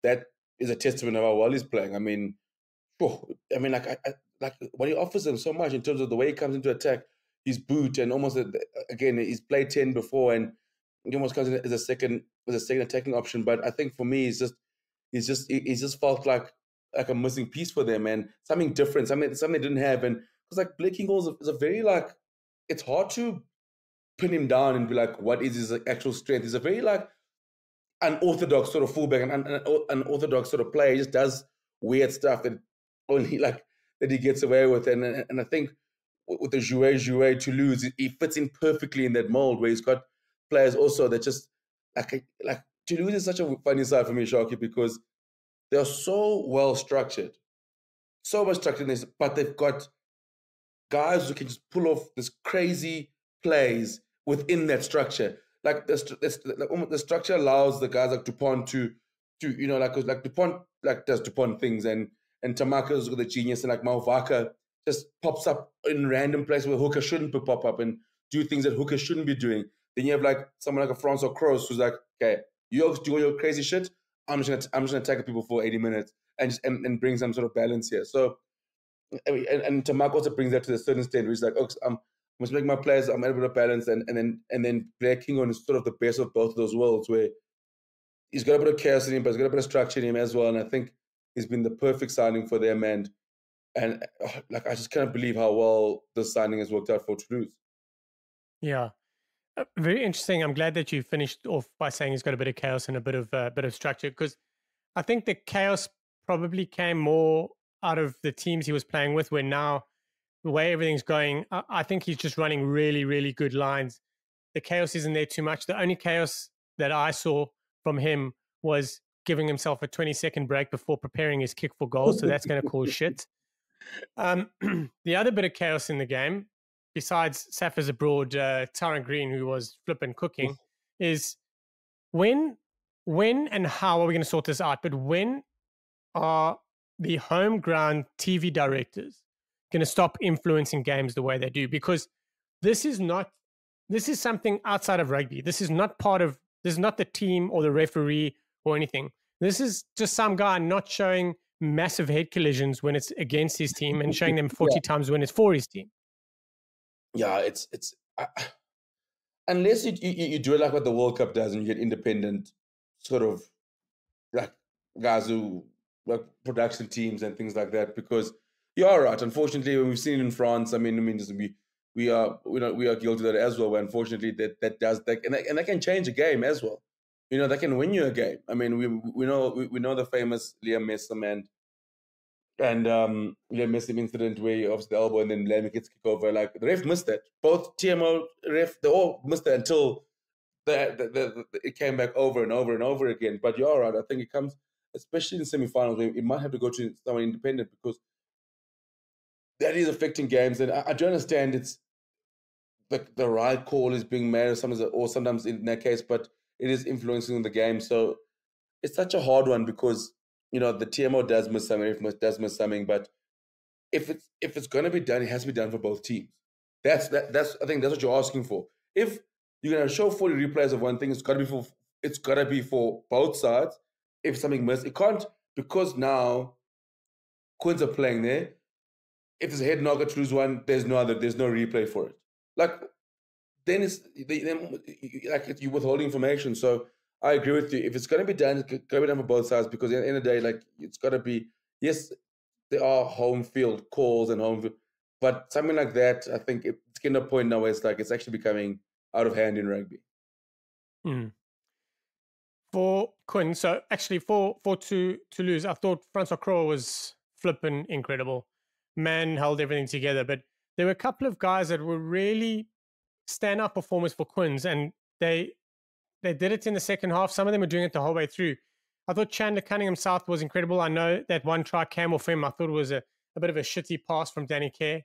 [SPEAKER 2] a testament of how well he's playing. I mean, like what he offers them so much in terms of the way he comes into attack, his boot, and almost again he's played 10 before, and he almost comes in as a second attacking option. But I think for me, he's just felt like a missing piece for them, and something different, something they didn't have. And because like Blake Kinghorn is a very it's hard to pin him down and be like, what is his actual strength? He's a very unorthodox sort of fullback and an unorthodox sort of player. He just does weird stuff that only that he gets away with. And I think with the Jouet Toulouse, he fits in perfectly in that mold where he's got players also that just like Toulouse is such a funny side for me, Sharky, because they're so well structured, so much structuredness, but they've got guys who can just pull off this crazy plays within that structure. Like the structure allows the guys like Dupont to like Dupont does Dupont things, and Tamaka's got the genius, and like Mauvaka just pops up in random places where Hooker shouldn't pop up and do things that Hooker shouldn't be doing. Then you have like someone like a Francois Kroos who's like, okay, you all do all your crazy shit. I'm just gonna attack people for 80 minutes and bring some sort of balance here. So, and Tamak also brings that to a certain extent, where he's like, oh, I'm must make my players, I'm able to balance, and then Blair Kinghorn is sort of the best of both of those worlds, where he's got a bit of chaos in him, but he's got a bit of structure in him as well. And I think he's been the perfect signing for them. And I just can't believe how well this signing has worked out for Toulouse.
[SPEAKER 1] Yeah. Very interesting. I'm glad that you finished off by saying he's got a bit of chaos and a bit of structure, because I think the chaos probably came more out of the teams he was playing with, where now the way everything's going, I think he's just running really, really good lines. The chaos isn't there too much. The only chaos that I saw from him was giving himself a 20-second break before preparing his kick for goal. So that's going to cause shit. The other bit of chaos in the game, besides Saffers abroad, Tyrant Green, who was flipping cooking, is when when and how are we going to sort this out? But when are the home ground TV directors going to stop influencing games the way they do? Because this is something outside of rugby. This is not the team or the referee or anything. This is just some guy not showing massive head collisions when it's against his team and showing them 40 times when it's for his team.
[SPEAKER 2] Yeah, unless you do it like what the World Cup does and you get independent sort of like guys who like production teams and things like that, because you are right. Unfortunately, when we've seen it in France, I mean, we are guilty of that as well. But unfortunately, that does that, and that can change a game as well. That can win you a game. I mean, we know the famous Liam Messerman and Messi incident where he offs the elbow and then Lammy gets kicked over. Like the ref missed that. Both TMO ref, they all missed it until it came back over and over and over again. But you're right. I think it comes, especially in semi-finals, where it might have to go to someone independent because that is affecting games. And I do understand it's the right call is being made or sometimes in that case, but it is influencing the game. So it's such a hard one because the TMO does miss something, does miss something, but if it's going to be done, it has to be done for both teams. That's I think that's what you're asking for. If you're going to show 40 replays of one thing, it's got to be for both sides. If something missed, it can't, because now Quins are playing there. If there's a head knocker to lose one, there's no replay for it. Like then like you withhold information. So I agree with you. If it's going to be done, it's got to be done for both sides, because at the end of the day, like it's got to be, yes, there are home field calls and home field, but something like that, I think it's getting to a point now where it's like it's actually becoming out of hand in rugby.
[SPEAKER 1] Mm. For Quinn, so actually for Toulouse, I thought Francois Croix was flipping incredible. Man held everything together, but there were a couple of guys that were really stand-up performers for Quins, and they did it in the second half. Some of them were doing it the whole way through. I thought Chandler Cunningham South was incredible. I know that one try came off him. I thought it was a bit of a shitty pass from Danny Kerr.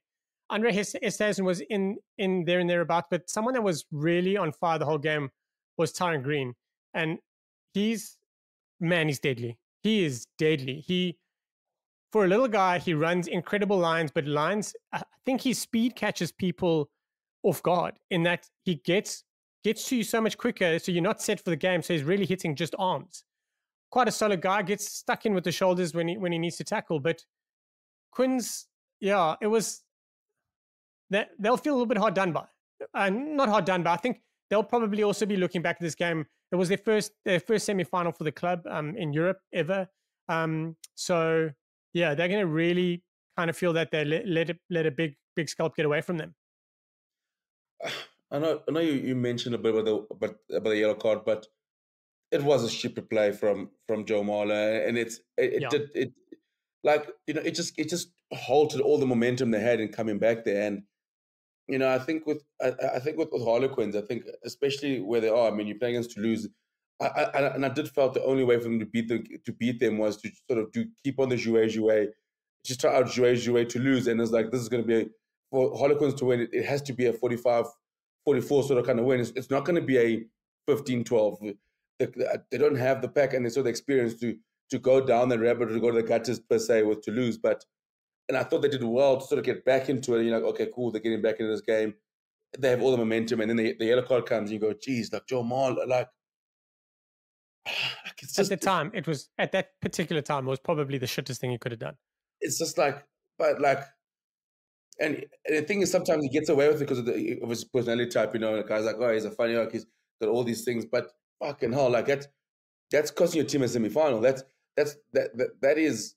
[SPEAKER 1] Andre Esterhuizen was in there and thereabouts, but someone that was really on fire the whole game was Tyron Green. And he's deadly. He is deadly. For a little guy, he runs incredible lines, but I think his speed catches people off guard in that he gets to you so much quicker, so you're not set for the game. So he's really hitting just arms. Quite a solid guy, gets stuck in with the shoulders when he needs to tackle. But Quins, yeah, it was that they'll feel a little bit hard done by. Not hard done by. I think they'll probably also be looking back at this game. It was their first semi-final for the club in Europe ever. So yeah, they're going to really kind of feel that they let a big scalp get away from them.
[SPEAKER 2] I know you mentioned a bit about the yellow card, but it was a stupid play from Joe Marler, and it just halted all the momentum they had in coming back there. And I think with Harlequins, I think especially where they are, I mean, you're playing against Toulouse. I did felt the only way for them to beat them was to sort of keep on the jouet, just try out jouet to lose. And it's like, this is going to be for Harlequins to win. It has to be a 45-44 sort of kind of win. It's not going to be a 15-12. They don't have the pack and they sort of experience to go down the rabbit or to go to the gutters per se with Toulouse. And I thought they did well to sort of get back into it. You're like, okay, cool, they're getting back into this game. They have all the momentum, and then the yellow card comes, and you go, geez, like Joe Marler, like it's just,
[SPEAKER 1] at the time, at that particular time, it was probably the shittest thing he could have done.
[SPEAKER 2] It's just like, but like, and the thing is, sometimes he gets away with it because of his personality type. The guy's like, oh, he's a funny, like he's got all these things, but fucking hell, like that's costing your team a semi-final. That is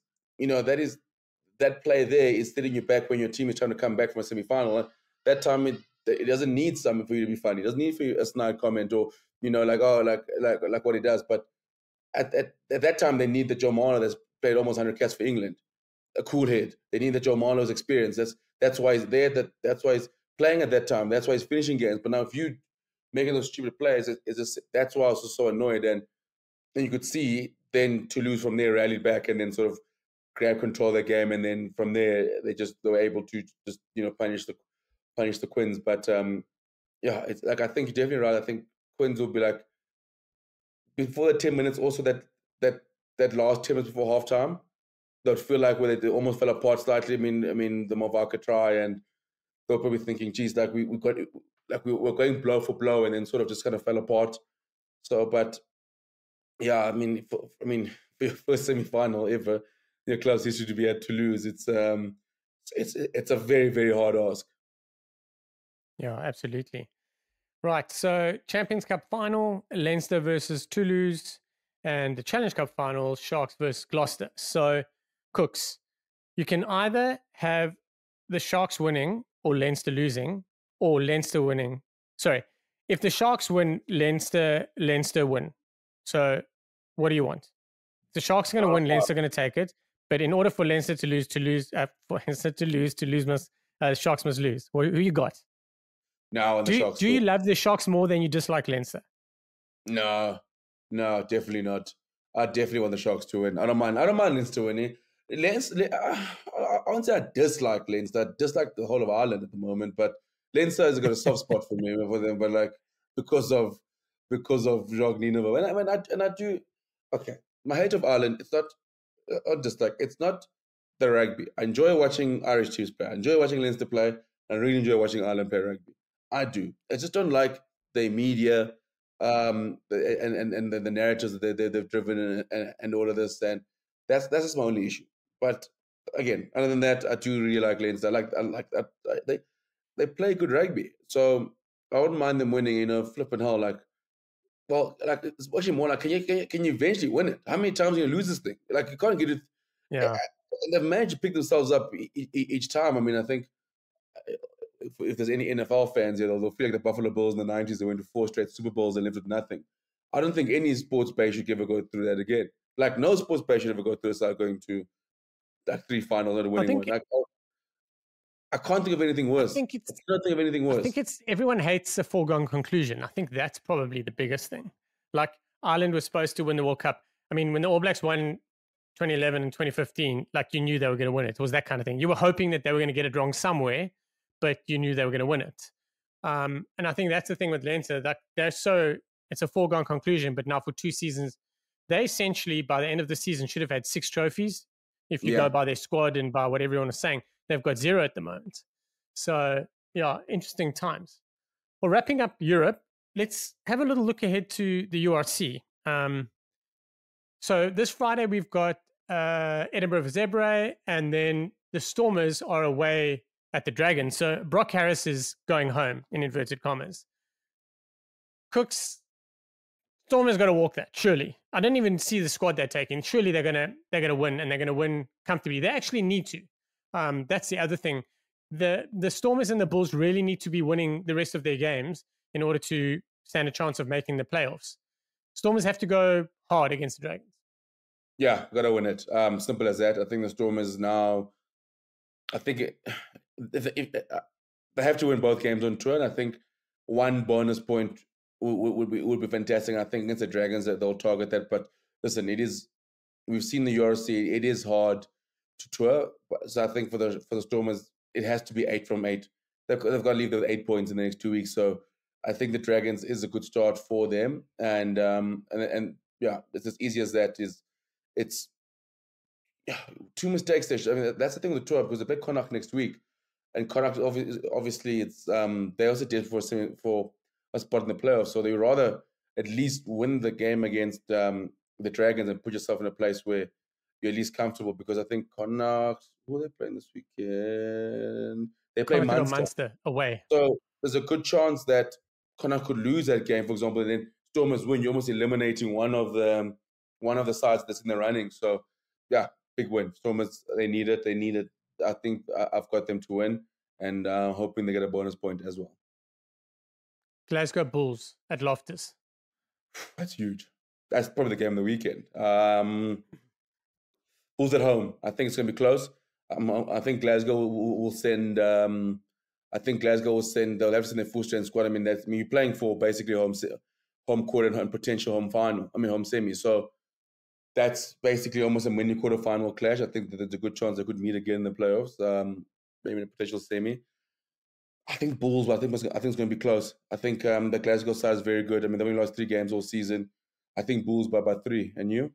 [SPEAKER 2] that play there is setting you back when your team is trying to come back from a semi-final. That time it doesn't need something for you to be funny. It doesn't need for you a snide comment or like what he does. But at that time they need the Joe Marler that's played almost 100 caps for England, a cool head. They need the Joe Marler's experience. That's why he's there. That's why he's playing at that time. That's why he's finishing games. But now if you making those stupid plays, it's just, that's why I was so annoyed. And then you could see then Toulouse from there rallied back and then sort of grab control of the game, and then from there they were able to just punish the Quins. But yeah, it's like, I think you're definitely right. I think Quins will be like, before the 10 minutes, also that last 10 minutes before halftime, that feel like where they almost fell apart slightly. I mean, the Movaka try, and they were probably thinking, geez, like we got, like we were going blow for blow, and then sort of just kind of fell apart. So, but yeah, I mean, for your first semi-final ever, your club's history to be had to lose. It's a very, very hard ask.
[SPEAKER 1] Yeah, absolutely. Right. So Champions Cup final, Leinster versus Toulouse, and the Challenge Cup final, Sharks versus Gloucester. So, Cooks, you can either have the Sharks winning or Leinster losing, or Leinster winning. Sorry, if the Sharks win, Leinster win. So, what do you want? The Sharks are going to win. Leinster are going to take it. But in order for Leinster to lose, for Leinster to lose must Sharks must lose. Who you got?
[SPEAKER 2] Now on the Sharks.
[SPEAKER 1] Do you love the Sharks more than you dislike Leinster?
[SPEAKER 2] No, definitely not. I definitely want the Sharks to win. I don't mind Leinster winning. Leinster, I won't say I dislike Leinster. I dislike the whole of Ireland at the moment, but Leinster has got a soft spot for me for them. But like because of Jacques Nienaber, and I do. Okay, my hate of Ireland. It's not just like it's not the rugby. I enjoy watching Irish teams play. I enjoy watching Leinster play. I really enjoy watching Ireland play rugby. I do. I just don't like the media and the narratives that they've driven and all of this. And that's just my only issue. But again, other than that, I do really like Leinster. I like that they play good rugby. So I wouldn't mind them winning. Flipping hell, like. Well, like it's actually more like, can you eventually win it? How many times are you gonna lose this thing? Like you can't get it.
[SPEAKER 1] Yeah.
[SPEAKER 2] They've managed to pick themselves up each time. I mean, I think if there's any NFL fans here, they'll feel like the Buffalo Bills in the 90s, they went to 4 straight Super Bowls and left with nothing. I don't think any sports base should ever go through that again. Like no sports base should ever go through this without going to that 3 finals and winning one. Like, I can't think of anything worse. I can't think of anything worse.
[SPEAKER 1] I think it's everyone hates a foregone conclusion. I think that's probably the biggest thing. Like Ireland was supposed to win the World Cup. I mean, when the All Blacks won 2011 and 2015, like you knew they were going to win it. It was that kind of thing. You were hoping that they were going to get it wrong somewhere, but you knew they were going to win it. And I think that's the thing with Leinster, that it's a foregone conclusion. But now for 2 seasons, they essentially by the end of the season should have had 6 trophies. If you go by their squad and by what everyone is saying, they've got 0 at the moment. So yeah, interesting times. Well, wrapping up Europe, let's have a little look ahead to the URC. So this Friday we've got Edinburgh Zebre, and then the Stormers are away at the Dragons. So Brock Harris is going home in inverted commas. Cooks, Stormers got to walk that, surely. I don't even see the squad they're taking. Surely they're gonna win, and they're gonna win comfortably. They actually need to. That's the other thing. The Stormers and the Bulls really need to be winning the rest of their games in order to stand a chance of making the playoffs. Stormers have to go hard against the Dragons.
[SPEAKER 2] Yeah, gotta win it. Simple as that. I think the Stormers now. I think they have to win both games on tour. And I think one bonus point would be fantastic. I think against the Dragons that they'll target that. But listen, we've seen the URC. It is hard to tour. So I think for the Stormers, it has to be 8 from 8. They've got to leave with 8 points in the next 2 weeks. So I think the Dragons is a good start for them. And yeah, it's as easy as that. It's 2 mistakes there. I mean, that's the thing with the tour, because they play Connacht next week, and Connacht obviously it's they also did for a spot in the playoffs, so they would rather at least win the game against the Dragons and put yourself in a place where you're at least comfortable. Because I think Connacht, who are they playing this weekend? They play Munster
[SPEAKER 1] away,
[SPEAKER 2] so there's a good chance that Connacht could lose that game, for example, and then Stormers win. You're almost eliminating one of the sides that's in the running. So yeah, big win. Stormers, they need it. I think I've got them to win, and hoping they get a bonus point as well.
[SPEAKER 1] Glasgow Bulls at Loftus.
[SPEAKER 2] That's huge. That's probably the game of the weekend. Bulls at home. I think it's going to be close. I think Glasgow will send. I think Glasgow will send. They'll have to send their full strength squad. I mean, you're playing for basically home court and potential home final. I mean, home semi. So that's basically almost a mini quarterfinal clash. I think that there's a good chance they could meet again in the playoffs. Maybe in a potential semi. I think Bulls. I think it's going to be close. I think the Glasgow side is very good. I mean, they've only lost 3 games all season. I think Bulls by 3. And you?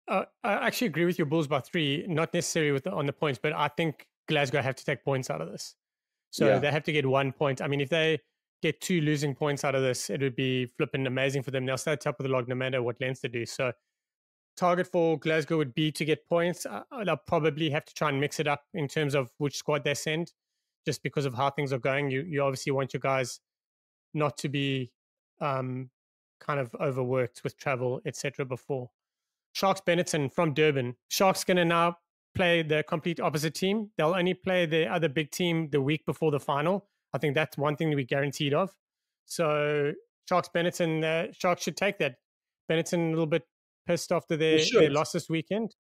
[SPEAKER 1] I actually agree with your Bulls by 3, not necessarily on the points, but I think Glasgow have to take points out of this. So
[SPEAKER 2] Yeah.
[SPEAKER 1] they have to get 1 point. I mean, if they get 2 losing points out of this, it would be flipping amazing for them. They'll stay top of the log no matter what Leinster do. So target for Glasgow would be to get points. They'll probably have to try and mix it up in terms of which squad they send, just because of how things are going. You obviously want your guys not to be kind of overworked with travel, etc. before. Sharks Benetton from Durban. Sharks going to now play the complete opposite team. They'll only play the other big team the week before the final. I think that's one thing that we're guaranteed of. So Sharks Benetton, Sharks should take that. Benetton a little bit pissed after their loss this weekend.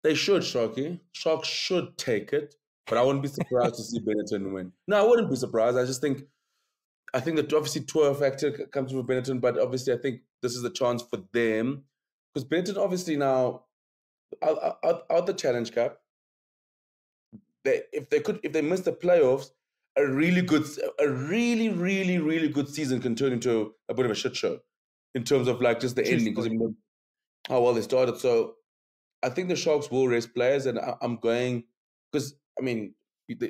[SPEAKER 2] They should, Sharky. Sharks should take it, but I wouldn't be surprised to see Benetton win. No, I wouldn't be surprised. I think that obviously tour factor comes with Benetton, but obviously I think this is a chance for them because Benetton obviously now out the Challenge Cup. If they miss the playoffs, a really good season can turn into a bit of a shit show in terms of like just the ending because how well they started. So I think the Sharks will rest players, and I'm going because I mean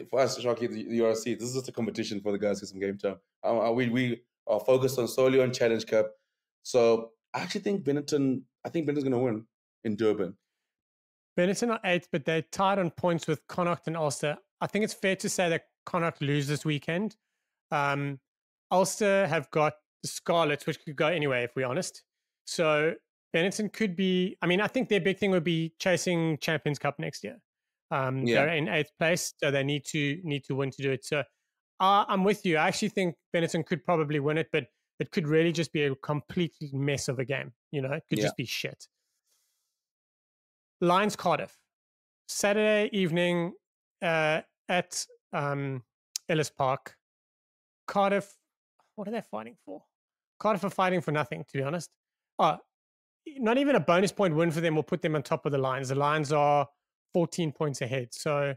[SPEAKER 2] for us, Sharky, the URC, this is just a competition for the guys to get some game time. We are focused solely on Challenge Cup, so I actually think Benetton's going to win in Durban.
[SPEAKER 1] Benetton are 8th, but they're tied on points with Connacht and Ulster. I think it's fair to say that Connacht lose this weekend. Ulster have got the Scarlets, which could go anyway, if we're honest. So Benetton could be, I mean, I think their big thing would be chasing Champions Cup next year. They're in 8th place, so they need to win to do it. So I'm with you. I actually think Benetton could probably win it, but it could really just be a complete mess of a game. You know, it could just be shit. Lions Cardiff, Saturday evening at Ellis Park. Cardiff, what are they fighting for? Cardiff are fighting for nothing, to be honest. Not even a bonus point win for them will put them on top of the Lions. The Lions are 14 points ahead. So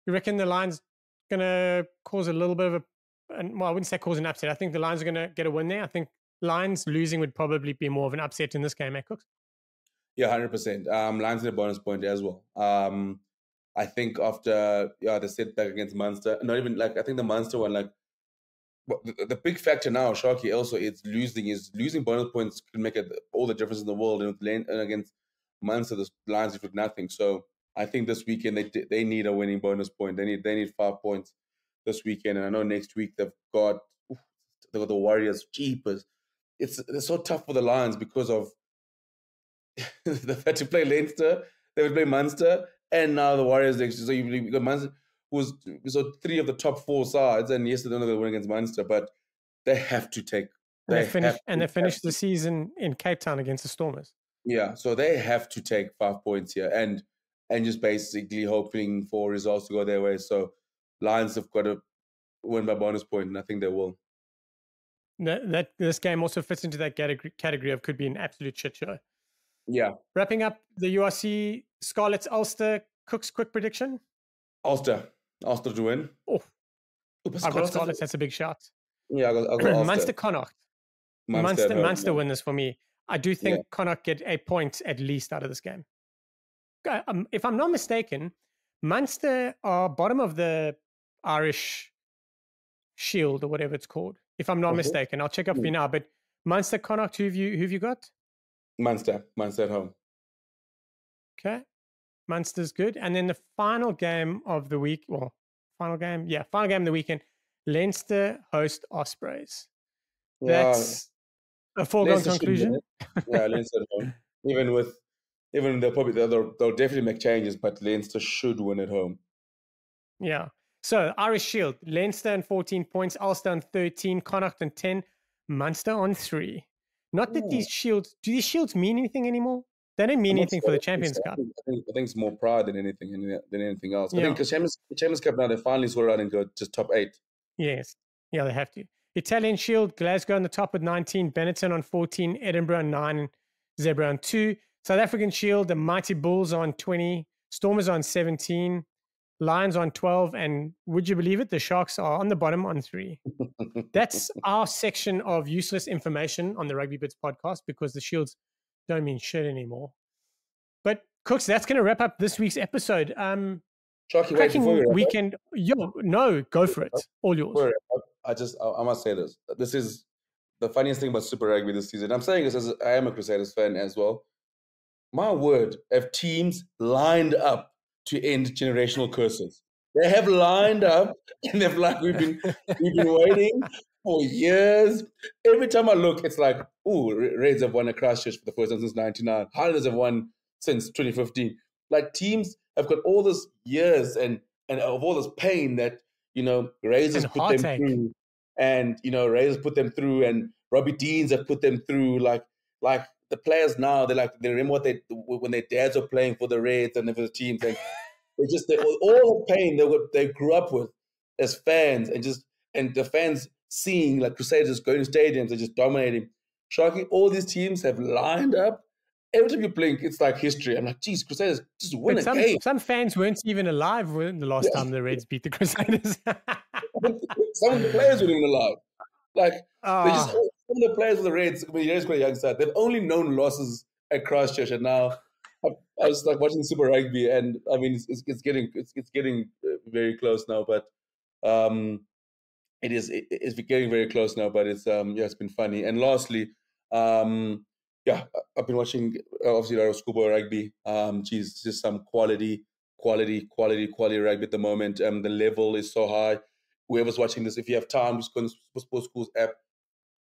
[SPEAKER 1] you reckon the Lions going to cause a little bit of well, I wouldn't say cause an upset. I think the Lions are going to get a win there. I think Lions losing would probably be more of an upset in this game, Kooks?
[SPEAKER 2] Yeah, 100%. Lions in a bonus point as well. I think after the setback against Munster, not even like I think the Munster one, like the big factor now, Sharky, also is losing bonus points can make all the difference in the world. And against Munster, the Lions did nothing. So I think this weekend they need a winning bonus point. They need 5 points this weekend, and I know next week they've got the Warriors. Jeepers, it's so tough for the Lions because of they've had to play Leinster, they would play Munster, and now the Warriors next year. So you got Munster, who's 3 of the top 4 sides, and yes, they don't know they win against Munster, but they have to take.
[SPEAKER 1] They finish the season in Cape Town against the Stormers.
[SPEAKER 2] Yeah, so they have to take 5 points here, and just basically hoping for results to go their way. So Lions have got to win by bonus point, and I think they will.
[SPEAKER 1] This game also fits into that category of could be an absolute shit show.
[SPEAKER 2] Yeah.
[SPEAKER 1] Wrapping up the URC, Scarlets, Ulster, Kooks, quick prediction?
[SPEAKER 2] Ulster to win.
[SPEAKER 1] I've got Scarlets, that's a big shot.
[SPEAKER 2] Yeah, I got Ulster.
[SPEAKER 1] Munster, Connacht. Munster win this for me. I do think Connacht get a point at least out of this game. If I'm not mistaken, Munster are bottom of the Irish Shield or whatever it's called. If I'm not mistaken, I'll check up for you now. But Munster, Connacht, who have you got?
[SPEAKER 2] Munster at home.
[SPEAKER 1] Okay. Munster's good. And then the final game of the week, final game of the weekend, Leinster host Ospreys. That's a foregone conclusion.
[SPEAKER 2] Yeah, Leinster at home. Even they'll definitely make changes, but Leinster should win at home.
[SPEAKER 1] Yeah. So Irish Shield, Leinster on 14 points, Ulster on 13, Connacht on 10, Munster on 3. Not that do these shields mean anything anymore? They don't mean anything for the Champions Cup.
[SPEAKER 2] I think it's more pride than anything else. Yeah. I think the Champions Cup now, they finally sort it out and go just top 8.
[SPEAKER 1] Yes. Yeah, they have to. Italian Shield, Glasgow on the top with 19, Benetton on 14, Edinburgh on 9, Zebra on 2. South African Shield, the Mighty Bulls on 20, Stormers on 17, Lions on 12, and would you believe it? The Sharks are on the bottom on 3. That's our section of useless information on the Rugby Bits podcast because the Shields don't mean shit anymore. But Kooks, that's going to wrap up this week's episode.
[SPEAKER 2] Sharky, wait, before we
[SPEAKER 1] Cracking
[SPEAKER 2] wrap up,
[SPEAKER 1] weekend. No, go for it. All yours.
[SPEAKER 2] before we wrap up, I must say this. This is the funniest thing about Super Rugby this season. I'm saying this as I am a Crusaders fan as well. My word, have teams lined up to end generational curses. They have lined up, and they've like we've been waiting for years. Every time I look, it's like, ooh, Reds have won a Christchurch for the first time since '99. Highlanders have won since 2015. Like teams have got all this years and of all this pain that Razors put them through, and Razors put them through, and Robbie Deans have put them through. Like the players now, they remember what when their dads were playing for the Reds and for the teams, and all the pain they grew up with as fans, and the fans seeing like Crusaders going to stadiums and just dominating. Sharky, all these teams have lined up. Every time you blink, it's like history. I'm like, geez, Crusaders just win a game.
[SPEAKER 1] Some fans weren't even alive when the last time the Reds beat the Crusaders.
[SPEAKER 2] Some of the players weren't even alive. Like, some of the players of the Reds, when you're quite a young side, they've only known losses at Christchurch, and now I was like watching Super Rugby, and I mean, it's getting very close now, but it's getting very close now, but it's been funny. And lastly, I've been watching obviously a lot of schoolboy rugby. Just some quality rugby at the moment. The level is so high. Whoever's watching this, if you have time, just go on the Sports Schools app.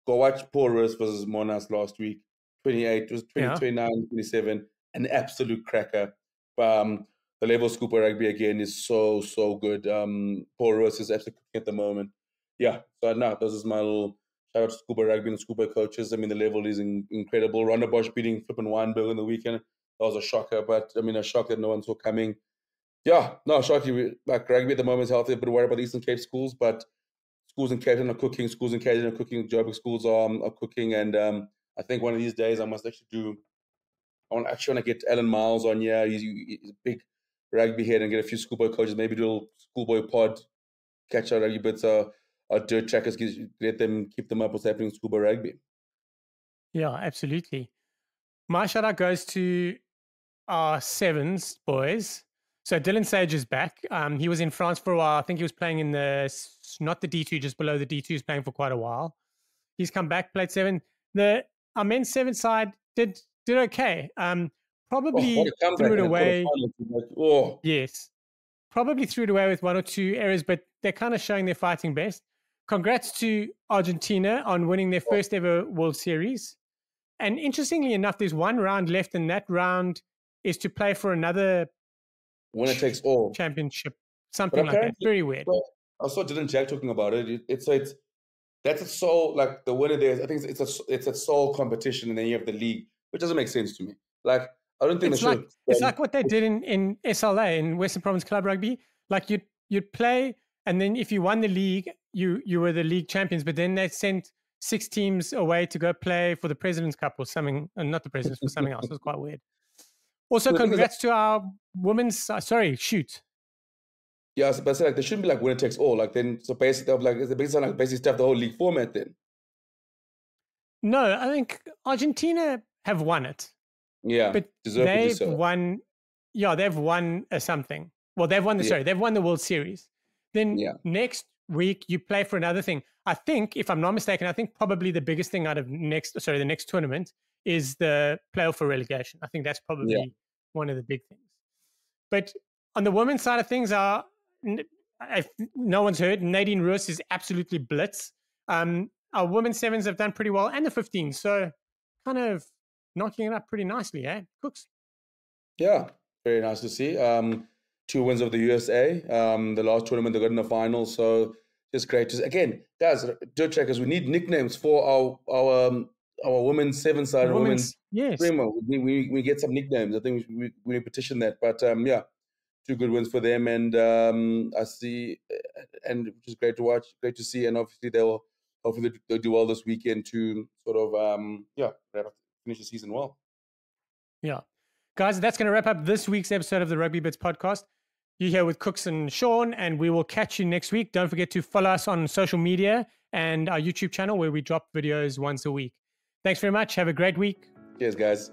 [SPEAKER 2] Go watch Paul Roos versus Monash last week. 28, it was 29, 27, an absolute cracker. The level of schoolboy rugby again is so good. Paul Roos is absolutely at the moment. Yeah, so now this is my little shout out to schoolboy rugby and schoolboy coaches. I mean, the level is incredible. Ronda Bosch beating flipping Weinberg on the weekend. That was a shocker, but I mean, a shock that no one saw coming. Yeah, no, shocking. Like rugby at the moment is healthy. A bit worried about the Eastern Cape schools, but schools in Cape Town are cooking. Schools in Cape Town are cooking. Joburg schools are cooking, and I think one of these days I must actually want to get Alan Miles on here. He's a big rugby head, and get a few schoolboy coaches. Maybe do a little schoolboy pod, catch our rugby bits. Our dirt trackers, keep them up what's happening in schoolboy rugby.
[SPEAKER 1] Yeah, absolutely. My shout out goes to our sevens boys. So Dylan Sage is back. He was in France for a while. I think he was playing in not the D2, just below the D2. He's playing for quite a while. He's come back, played seven. Our men's seven side did okay. Probably threw it away. Yes, probably threw it away with one or two errors, but they're kind of showing they're fighting best. Congrats to Argentina on winning their first ever World Series. And interestingly enough, there's one round left, and that round is to play for another
[SPEAKER 2] winner takes all
[SPEAKER 1] championship, something like that. Very weird.
[SPEAKER 2] I saw Dylan Jack talking about it. That's a sole, like the winner there. I think it's a sole competition, and then you have the league, which doesn't make sense to me. Like I don't think
[SPEAKER 1] it's like what they did in SLA, in Western Province Club Rugby. Like you'd play, and then if you won the league, you were the league champions. But then they sent 6 teams away to go play for the President's Cup or something, and not the President's, for something else. It was quite weird. Also, congrats to our women's. Shoot.
[SPEAKER 2] Yeah, but like there shouldn't be like winner takes all. Like then, so basically, it's basically stuff the whole league format then.
[SPEAKER 1] No, I think Argentina have won it.
[SPEAKER 2] Yeah,
[SPEAKER 1] but they've won. Yeah, they've won something. Well, they've won they've won the World Series. Then next week you play for another thing. I think, if I'm not mistaken, I think probably the biggest thing out of the next tournament is the playoff for relegation. I think that's probably one of the big things. But on the women's side of things, if no one's heard, Nadine Roos is absolutely blitz. Our women's sevens have done pretty well, and the 15s. So kind of knocking it up pretty nicely, eh, Kooks?
[SPEAKER 2] Yeah, very nice to see. 2 wins of the USA. The last tournament they got in the final, so just great. Again, guys, dirt trackers, we need nicknames for our women's seven side, women's we get some nicknames. I think we petition that, but 2 good wins for them, and I see, and which is great to watch, great to see, and obviously they'll do well this weekend to sort of finish the season well.
[SPEAKER 1] Yeah, guys, that's going to wrap up this week's episode of the Rugby Bits podcast. You're here with Kooks and Shaun, and we will catch you next week. Don't forget to follow us on social media and our YouTube channel where we drop videos once a week. Thanks very much. Have a great week.
[SPEAKER 2] Cheers, guys.